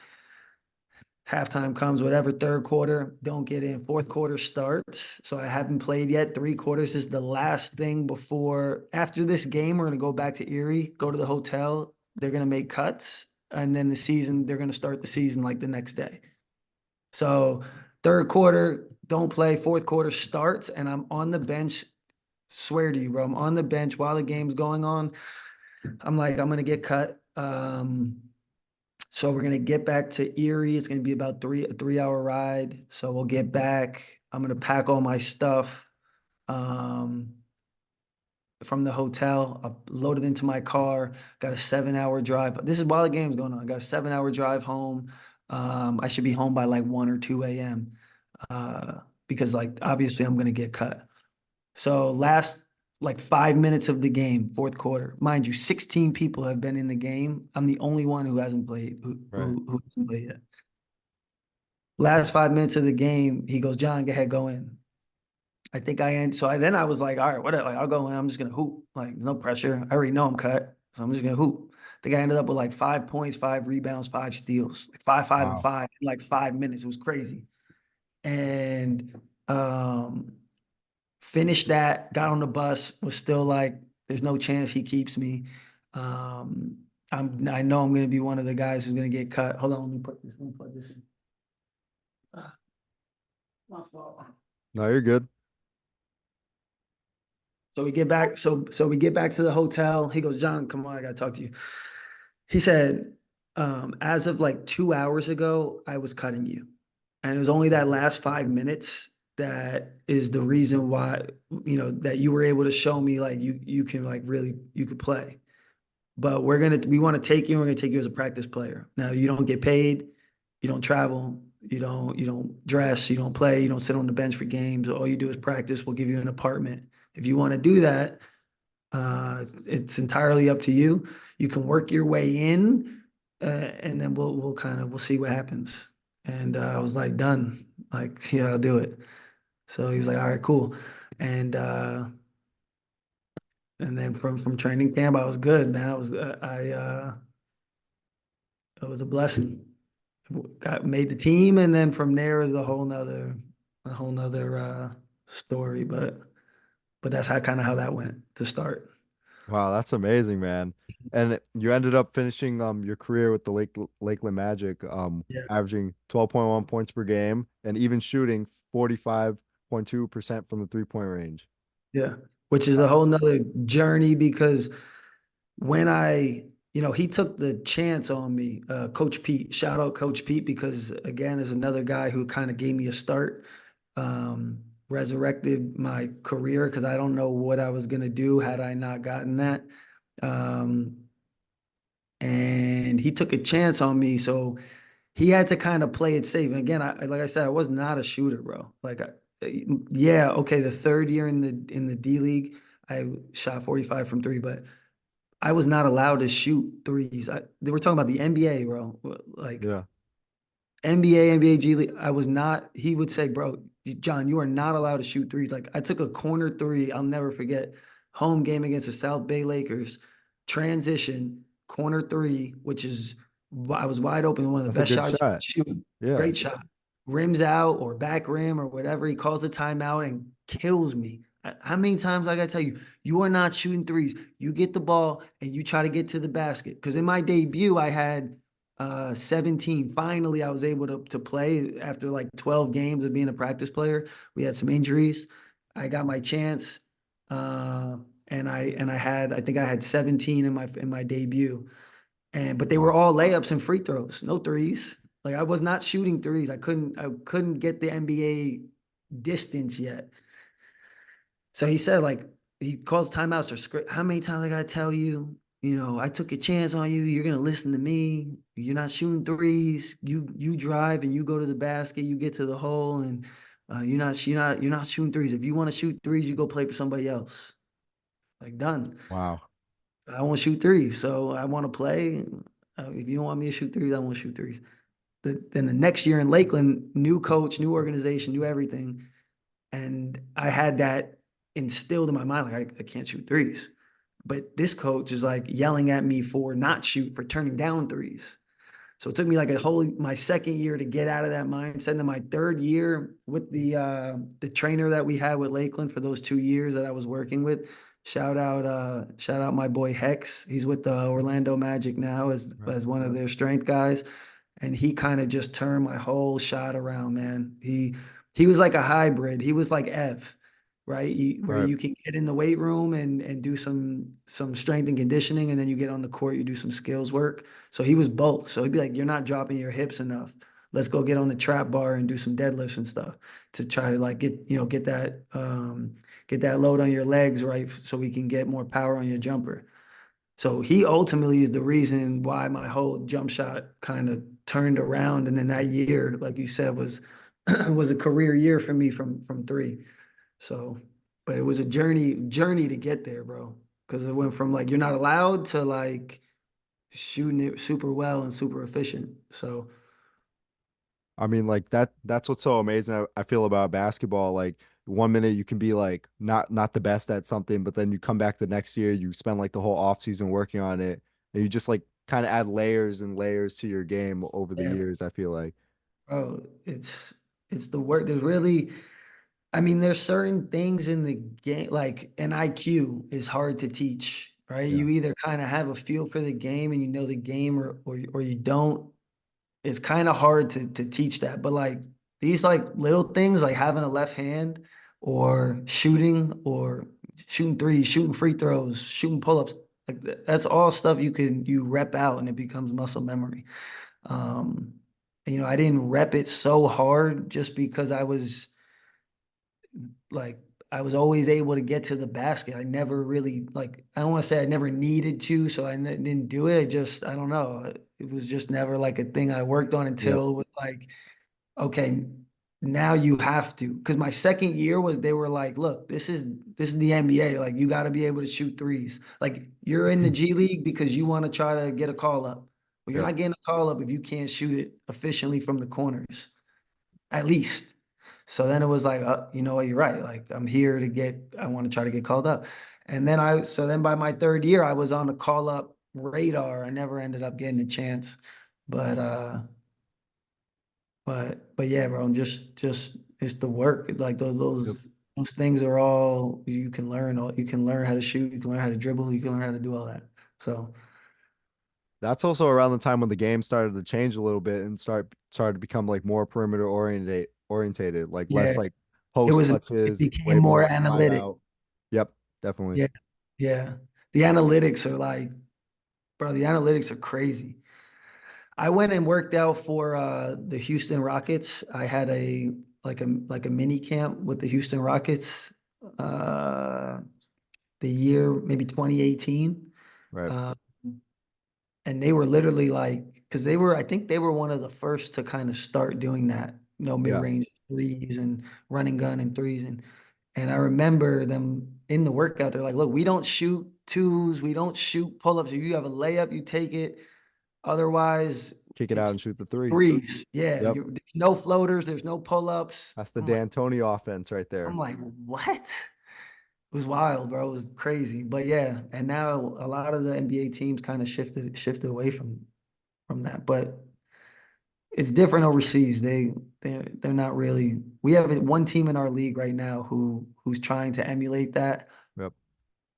Halftime comes, whatever, third quarter, don't get in. Fourth quarter starts. So I haven't played yet. 3 quarters is the last thing before. After this game, we're going to go back to Erie, go to the hotel. They're going to make cuts. And then they're going to start the season like the next day. So third quarter, don't play. Fourth quarter starts, and I'm on the bench. Swear to you, bro. I'm on the bench while the game's going on. I'm like, I'm going to get cut. So we're gonna get back to Erie. It's gonna be about a 3 hour ride. So we'll get back. I'm gonna pack all my stuff from the hotel. I'll load it into my car. Got a 7 hour drive. This is while the game's going on. I got a 7 hour drive home. I should be home by like 1 or 2 a.m. Because like obviously I'm gonna get cut. So last like 5 minutes of the game, fourth quarter. Mind you, 16 people have been in the game. I'm the only one who hasn't played, Right. who hasn't played yet. Last 5 minutes of the game, he goes, John, go ahead, go in. I think I end. Then I was like, all right, whatever. Like, I'll go in. I'm just gonna hoop. Like, there's no pressure. I already know I'm cut. So I'm just gonna hoop. I think I ended up with like 5 points, 5 rebounds, 5 steals, like 5, 5, and Wow. 5 in like 5 minutes. It was crazy. And finished that, got on the bus, was still like, there's no chance he keeps me. I know I'm gonna be one of the guys who's gonna get cut. Hold on, let me put this in. My fault. No, you're good. So we get back, we get back to the hotel. He goes, John, come on, I gotta talk to you. He said, as of like 2 hours ago, I was cutting you. And it was only that last 5 minutes that is the reason why, that you were able to show me like you can like really, you could play. But we want to take you, we're gonna take you as a practice player. Now you don't get paid, you don't travel, you don't dress, you don't play, you don't sit on the bench for games. All you do is practice. We'll give you an apartment. If you want to do that, it's entirely up to you. You can work your way in, and then we'll see what happens. And I was like, done. Like, yeah, I'll do it. So he was like, all right, cool. And then from training camp, I was good, man. It was a blessing. Made the team, and then from there is a whole nother story. But that's how that went to start. Wow, that's amazing, man. And you ended up finishing your career with the Lakeland Magic, Yeah. averaging 12.1 points per game and even shooting 45.2% from the 3-point range. Yeah. Which is a whole nother journey because when he took the chance on me, Coach Pete, shout out Coach Pete, because again, is another guy who kind of gave me a start, resurrected my career because I don't know what I was going to do had I not gotten that. And he took a chance on me. So he had to kind of play it safe. And again, like I said, I was not a shooter, bro. Like, yeah, okay, the third year in the D League, I shot 45 from 3, but I was not allowed to shoot threes. They were talking about the NBA, bro. Like Yeah. NBA, NBA G League. I was not. He would say, bro, John, you are not allowed to shoot threes. Like I took a corner three, I'll never forget. Home game against the South Bay Lakers, transition, corner three, which is I was wide open, one of the That's a best good shots you shot. could shoot. Yeah. Great shot. Rims out or back rim or whatever. He calls a timeout and kills me. How many times I gotta tell you, you are not shooting threes. You get the ball and you try to get to the basket. Because in my debut, I had 17. Finally, I was able to play after like 12 games of being a practice player. We had some injuries. I got my chance. I think I had 17 in my debut. But they were Wow. all layups and free throws, no threes. Like I was not shooting threes. I couldn't get the NBA distance yet. So he said, like, he calls timeouts or script. How many times I gotta tell you, I took a chance on you. You're gonna listen to me. You're not shooting threes. You drive and you go to the basket. You get to the hole, and you're not shooting threes. If you want to shoot threes, you go play for somebody else. Like done. Wow. I want to shoot threes, so I want to play. If you don't want me to shoot threes, I want to shoot threes. Then the next year in Lakeland, new coach, new organization, new everything. And I had that instilled in my mind, like I can't shoot threes. But this coach is like yelling at me for not shoot, for turning down threes. So it took me like my second year to get out of that mindset. And then my third year with the trainer that we had with Lakeland for those 2 years that I was working with. Shout out my boy Hex. He's with the Orlando Magic now Right. as one of their strength guys. And he kind of just turned my whole shot around, man. He was like a hybrid. He was like Ev, right? Where Right. you can get in the weight room and do some strength and conditioning, and then you get on the court, you do some skills work. So he was both. So he'd be like, "You're not dropping your hips enough. Let's go get on the trap bar and do some deadlifts and stuff to try to like get that load on your legs, right? So we can get more power on your jumper." So he ultimately is the reason why my whole jump shot kind of turned around. And then that year, like you said, was was a career year for me from three. So, but it was a journey to get there, bro. Because it went from like you're not allowed to like shooting it super well and super efficient. So I mean, like that's what's so amazing I feel about basketball. Like 1 minute you can be like not the best at something, but then you come back the next year, you spend like the whole off season working on it, and you just like kind of add layers and layers to your game over the yeah, years, I feel like. bro, it's the work. There's really I mean, there's certain things in the game, like an IQ is hard to teach, right? Yeah. You either kind of have a feel for the game and you know the game or you don't. It's kind of hard to teach that. But like these like little things like having a left hand or shooting threes, shooting free throws, shooting pull-ups, like that's all stuff you rep out and it becomes muscle memory. Um, I didn't rep it so hard just because like I was always able to get to the basket. I never really like I don't want to say I never needed to, so didn't do it. I don't know. It was just never like a thing I worked on Yep. until it was like, okay, now you have to. Because my second year was they were like, look, this is the NBA. Like you got to be able to shoot threes. Like you're in the G League because you want to try to get a call up. Well, you're Yep. not getting a call up if you can't shoot it efficiently from the corners at least. So then it was like, you know what, you're right. Like I want to try to get called up. And then so then by my third year, I was on the call up radar. I never ended up getting a chance. But but yeah, bro, just it's the work. Like those Yep. those those things are all you can learn. You can learn how to shoot, you can learn how to dribble, you can learn how to do all that. So That's also around the time when the game started to change a little bit and started to become like more perimeter orientated, like less yeah, like post it touches, became way more more like five analytic. out. Yep, definitely. Yeah, yeah. The analytics are like, bro, the analytics are crazy. I went and worked out for the Houston Rockets. I had a mini camp with the Houston Rockets uh the year maybe 2018. Right. Uh, and they were literally like because I think they were one of the first to kind of start doing that, Yeah. mid-range threes and running gun and threes and I remember them in the workout, they're like, look, we don't shoot twos, we don't shoot pull-ups. If you have a layup, you take it. Otherwise, kick it out It's and shoot the three. threes. Yeah, Yep. there's no floaters, there's no pull-ups. That's the D'Antoni offense right I'm there. like, what? It was wild, bro. It was crazy. But yeah, and now a lot of the NBA teams kind of shifted away from that. But it's different overseas. They're not really. We have one team in our league right now who's trying to emulate that, Yep.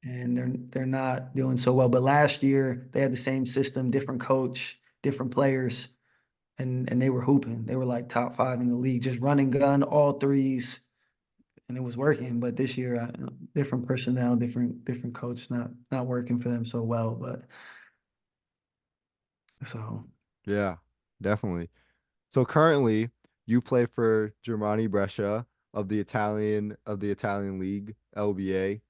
and they're not doing so well. But last year they had the same system, different coach, different players, and they were hooping. They were like top 5 in the league, just running gun, all threes, and it was working. But this year, different personnel, different coach, not working for them so well. But so Yeah, definitely. So currently you play for Germani Brescia of the Italian League, LBA.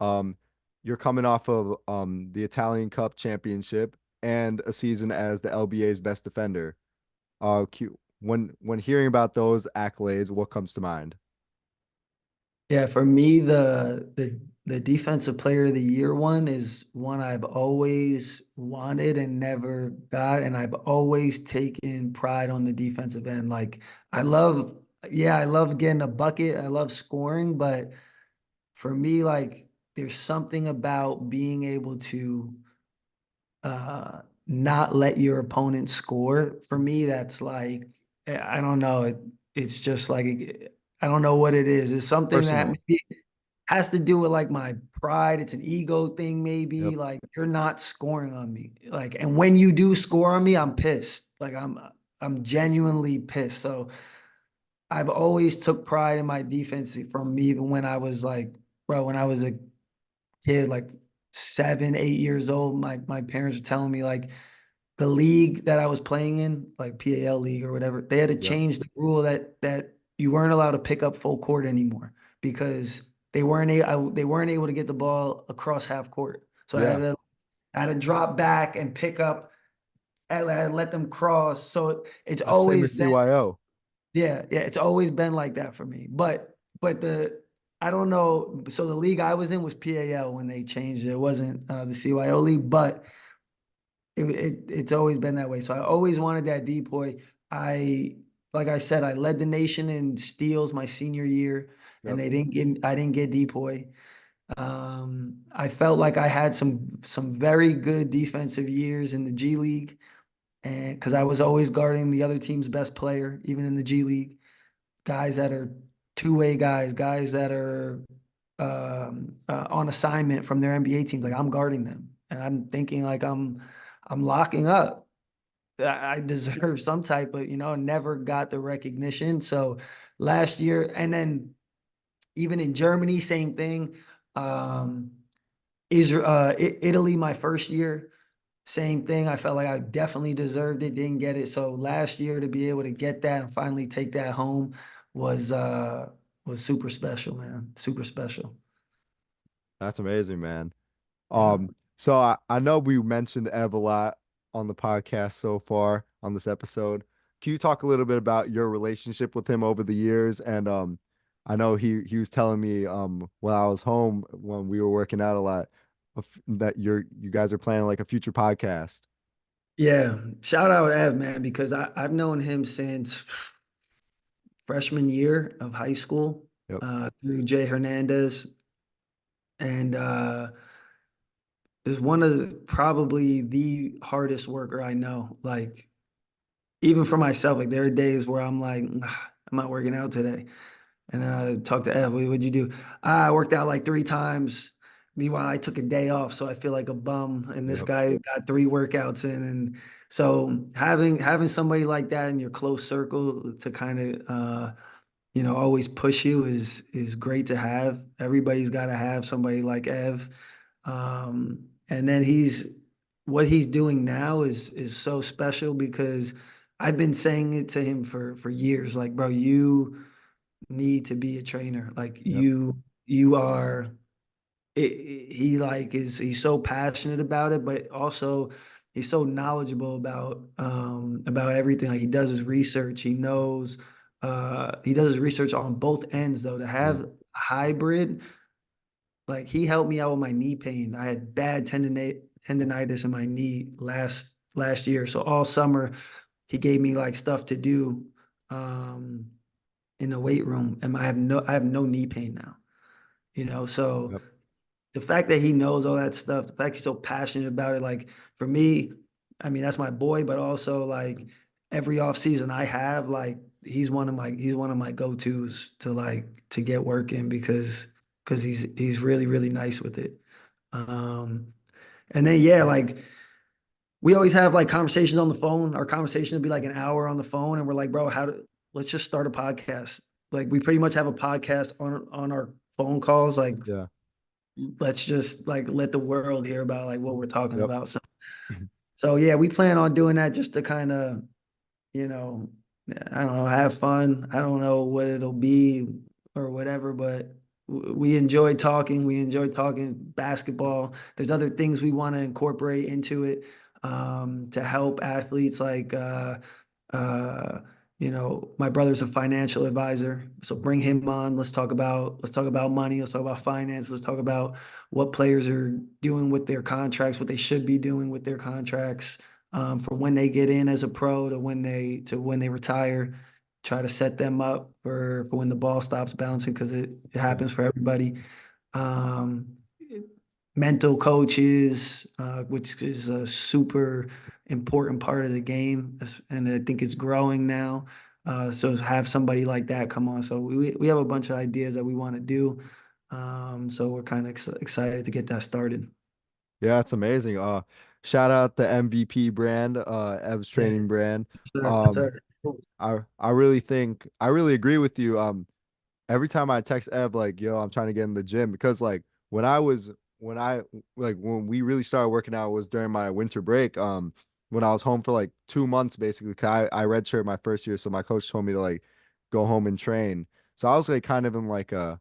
Um, you're coming off of the Italian Cup championship and a season as the LBA's best defender. When hearing about those accolades, what comes to mind? yeah, for me, the defensive player of the year one is one I've always wanted and never got, and I've always taken pride on the defensive end. Like I love, yeah, I love getting a bucket, I love scoring, but for me, like there's something about being able to not let your opponent score. For me, that's like I don't know. It's just like I don't know what it is. It's something that Personal. maybe has to do with like my pride. It's an ego thing, maybe. Yep. Like you're not scoring on me. Like, and when you do score on me, I'm pissed. Like I'm genuinely pissed. So I've always took pride in my defense from me, even when I was like, bro, when I was a kid, like 7, 8 years old, my parents were telling me like the league that I was playing in, like PAL league or whatever, they had to Yep. change the rule that you weren't allowed to pick up full court anymore because they weren't able to get the ball across half court. So Yeah. I had to drop back and pick up. I had to let them cross. So it's That's same always as been CYO. yeah, it's always been like that for me. But the I don't know. So the league I was in was PAL when they changed it. It wasn't the CYO league, but it's always been that way. So I always wanted that DPOY. I like I said, I led the nation in steals my senior year, and Yep. I didn't get DPOY. I felt like I had some very good defensive years in the G League, and because I was always guarding the other team's best player, even in the G League, guys that are two-way guys, guys that are on assignment from their NBA teams. Like I'm guarding them, and I'm thinking like I'm locking up. I deserve some type of, never got the recognition. So last year, and then even in Germany, same thing. Um, Israel, Italy, my first year, same thing. I felt like I definitely deserved it, didn't get it. So last year to be able to get that and finally take that home was was super special, man. Super special. That's amazing, man. Yeah. So I know we mentioned Ev a lot on the podcast so far on this episode. Can you talk a little bit about your relationship with him over the years? And I know he was telling me when I was home when we were working out a lot that you guys are planning like a future podcast. Yeah. Shout out Ev, man, because I've known him since freshman year of high school, Yep. through Jay Hernandez. And is one of probably the hardest worker I know. Like even for myself, like there are days where I'm like, I'm not working out today. And then I talked to Ev, what'd you do? I worked out like 3 times. Meanwhile, I took a day off, so I feel like a bum. And this Yep. guy got 3 workouts in. And so having somebody like that in your close circle to kind of always push you is great to have. Everybody's got to have somebody like Ev. And then what he's doing now is so special because I've been saying it to him for years. Like, bro, you need to be a trainer. Like Yep. you are he like he's so passionate about it, but also he's so knowledgeable about everything. Like he does his research, he does his research on both ends though. To Yeah. have a hybrid, like he helped me out with my knee pain. I had bad tendonitis in my knee last year. So all summer he gave me like stuff to do in the weight room, and I have no knee pain now. So Yep. the fact that he knows all that stuff, the fact he's so passionate about it, like for me, I mean, that's my boy, but also like every off season I have, like he's one of my go-tos to get working because he's really, really nice with it. Um, and then yeah, like we always have like conversations on the phone. Our conversation will be like an hour on the phone, and we're like, bro, let's just start a podcast. Like we pretty much have a podcast on our phone calls. Like Yeah. let's just like let the world hear about like what we're talking Yep. about. So yeah, we plan on doing that just to kind of, you know, I don't know, have fun. I don't know what it'll be or whatever, but we enjoy talking. We enjoy talking basketball. There's other things we want to incorporate into it to help athletes like uh, my brother's a financial advisor, so bring him on. Let's talk about money. Let's talk about finance. Let's talk about what players are doing with their contracts, what they should be doing with their contracts, from when they get in as a pro to when they retire. Try to set them up for when the ball stops bouncing because it happens for everybody. Um, Mental coaches, which is a super important part of the game, and I think it's growing now. So have somebody like that come on. So we have a bunch of ideas that we want to do. So we're kind of excited to get that started. Yeah, it's amazing. Shout out the MVP brand, Ev's Yeah, training brand. sure, Um, sure. I really think I really agree with you. Every time I text Ev like, yo, I'm trying to get in the gym because like when I was when we really started working out was during my winter break. When I was home for like 2 months basically, 'cause I redshirted my first year, so my coach told me to like go home and train. So I was like kind of in like a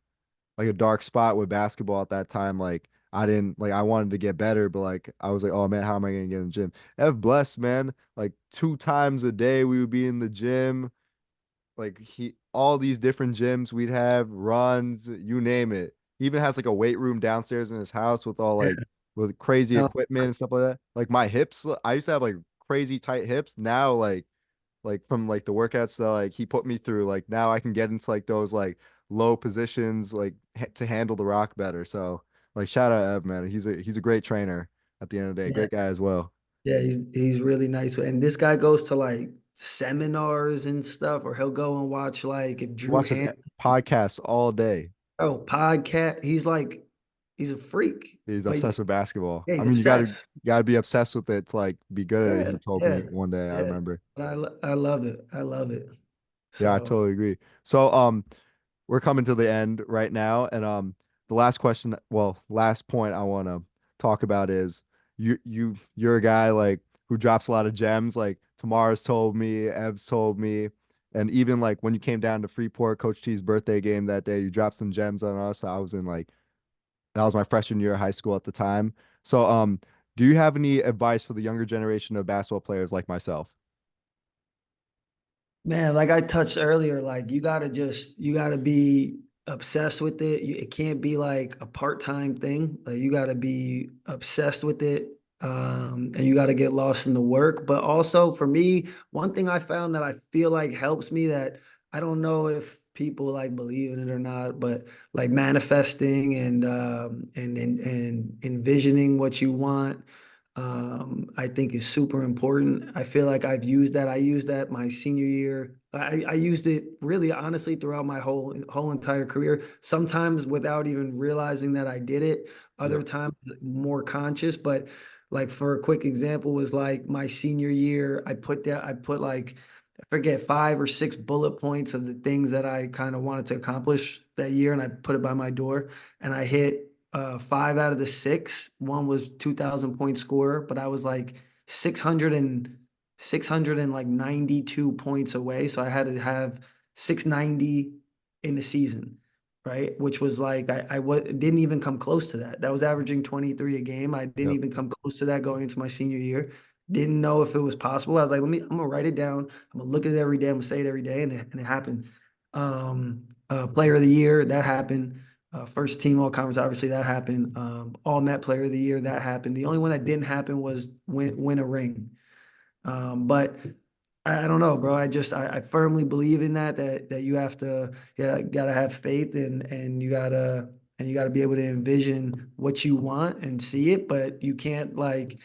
dark spot with basketball at that time. Like I didn't like I wanted to get better, but like I was like, oh man, how am I gonna get in the gym? Ev blessed, man. Like 2 times a day we would be in the gym. Like he all these different gyms we'd have, runs, you name it. He even has like a weight room downstairs in his house with all Yeah. like with crazy No, equipment and stuff like that. Like my hips, I used to have like crazy tight hips. Now like from like the workouts that like he put me through, like now I can get into like those like low positions like to handle the rock better. So like shout out Ev, man. He's a great trainer at the end of the day. yeah, Great guy as well. yeah, he's really nice. And this guy goes to like seminars and stuff, or he'll go and watch like if He Drew watches Hand podcasts all day. podcast. He's a freak. He's But obsessed with basketball. yeah, I he's mean, obsessed. you gotta be obsessed with it to like be good at it. Yeah, He told yeah, me one day, I yeah. remember. But I love it. I love it. Yeah, I So totally agree. So we're coming to the end right now, and the last question, well, last point I want to talk about is you're a guy like who drops a lot of gems. Like Tamar's told me, Ev's told me, and even like when you came down to Freeport, Coach T's birthday game that day, you dropped some gems on us. I was in like that was my freshman year of high school at the time. So do you have any advice for the younger generation of basketball players like myself? man, like I touched earlier, like you gotta be obsessed with it. It can't be like a part-time thing. Like you gotta be obsessed with it. And you gotta get lost in the work. But also for me, one thing I found that I feel like helps me that I don't know if people like believe in it or not, but like manifesting and envisioning what you want. I think is super important. I feel like I've used that. I used that my senior year. I used it really honestly throughout my whole entire career. Sometimes without even realizing that I did it. Other Yep. times more conscious. But like for a quick example was like my senior year. I put like I forget 5 or 6 bullet points of the things that I kind of wanted to accomplish that year, and I put it by my door, and I hit 5 out of the 6. One was 2,000 point scorer, but I was like 600 and like 92 points away. So I had to have 690 in the season, right? Which was like, didn't even come close to that. That was averaging 23 a game. I didn't Yep. even come close to that going into my senior year. Didn't know if it was possible. I was like, I'm gonna write it down. I'm gonna look at it every day. I'm gonna say it every day. And it happened. Player of the year, that happened. First team all conference, obviously that happened. All net player of the year, that happened. The only one that didn't happen was win a ring. But I don't know, bro. I firmly believe in that you have to, yeah, gotta have faith, and you gotta be able to envision what you want and see it, but you can't like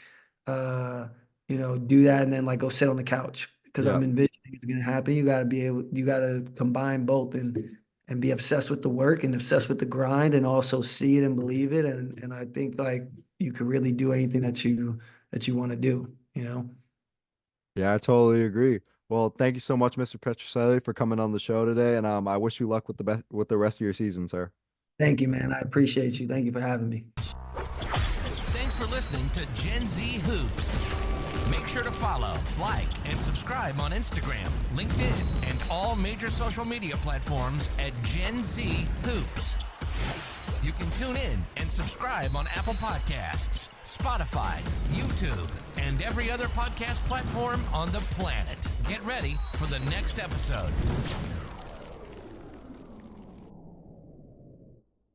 uh do that and then like go sit on the couch because Yeah. I'm envisioning it's gonna happen. You gotta combine both and be obsessed with the work and obsessed with the grind and also see it and believe it. And I think like you could really do anything that you want to do, you know. Yeah, I totally agree. Well, thank you so much, Mr. Petrucelli, for coming on the show today, and I wish you luck with the rest of your season, sir. Thank you, man. I appreciate you. Thank you for having me. Thanks for listening to Gen Z Hoops. Make sure to follow, like, and subscribe on Instagram, LinkedIn, and all major social media platforms at Gen Z Hoops. You can tune in and subscribe on Apple Podcasts, Spotify, YouTube, and every other podcast platform on the planet. Get ready for the next episode.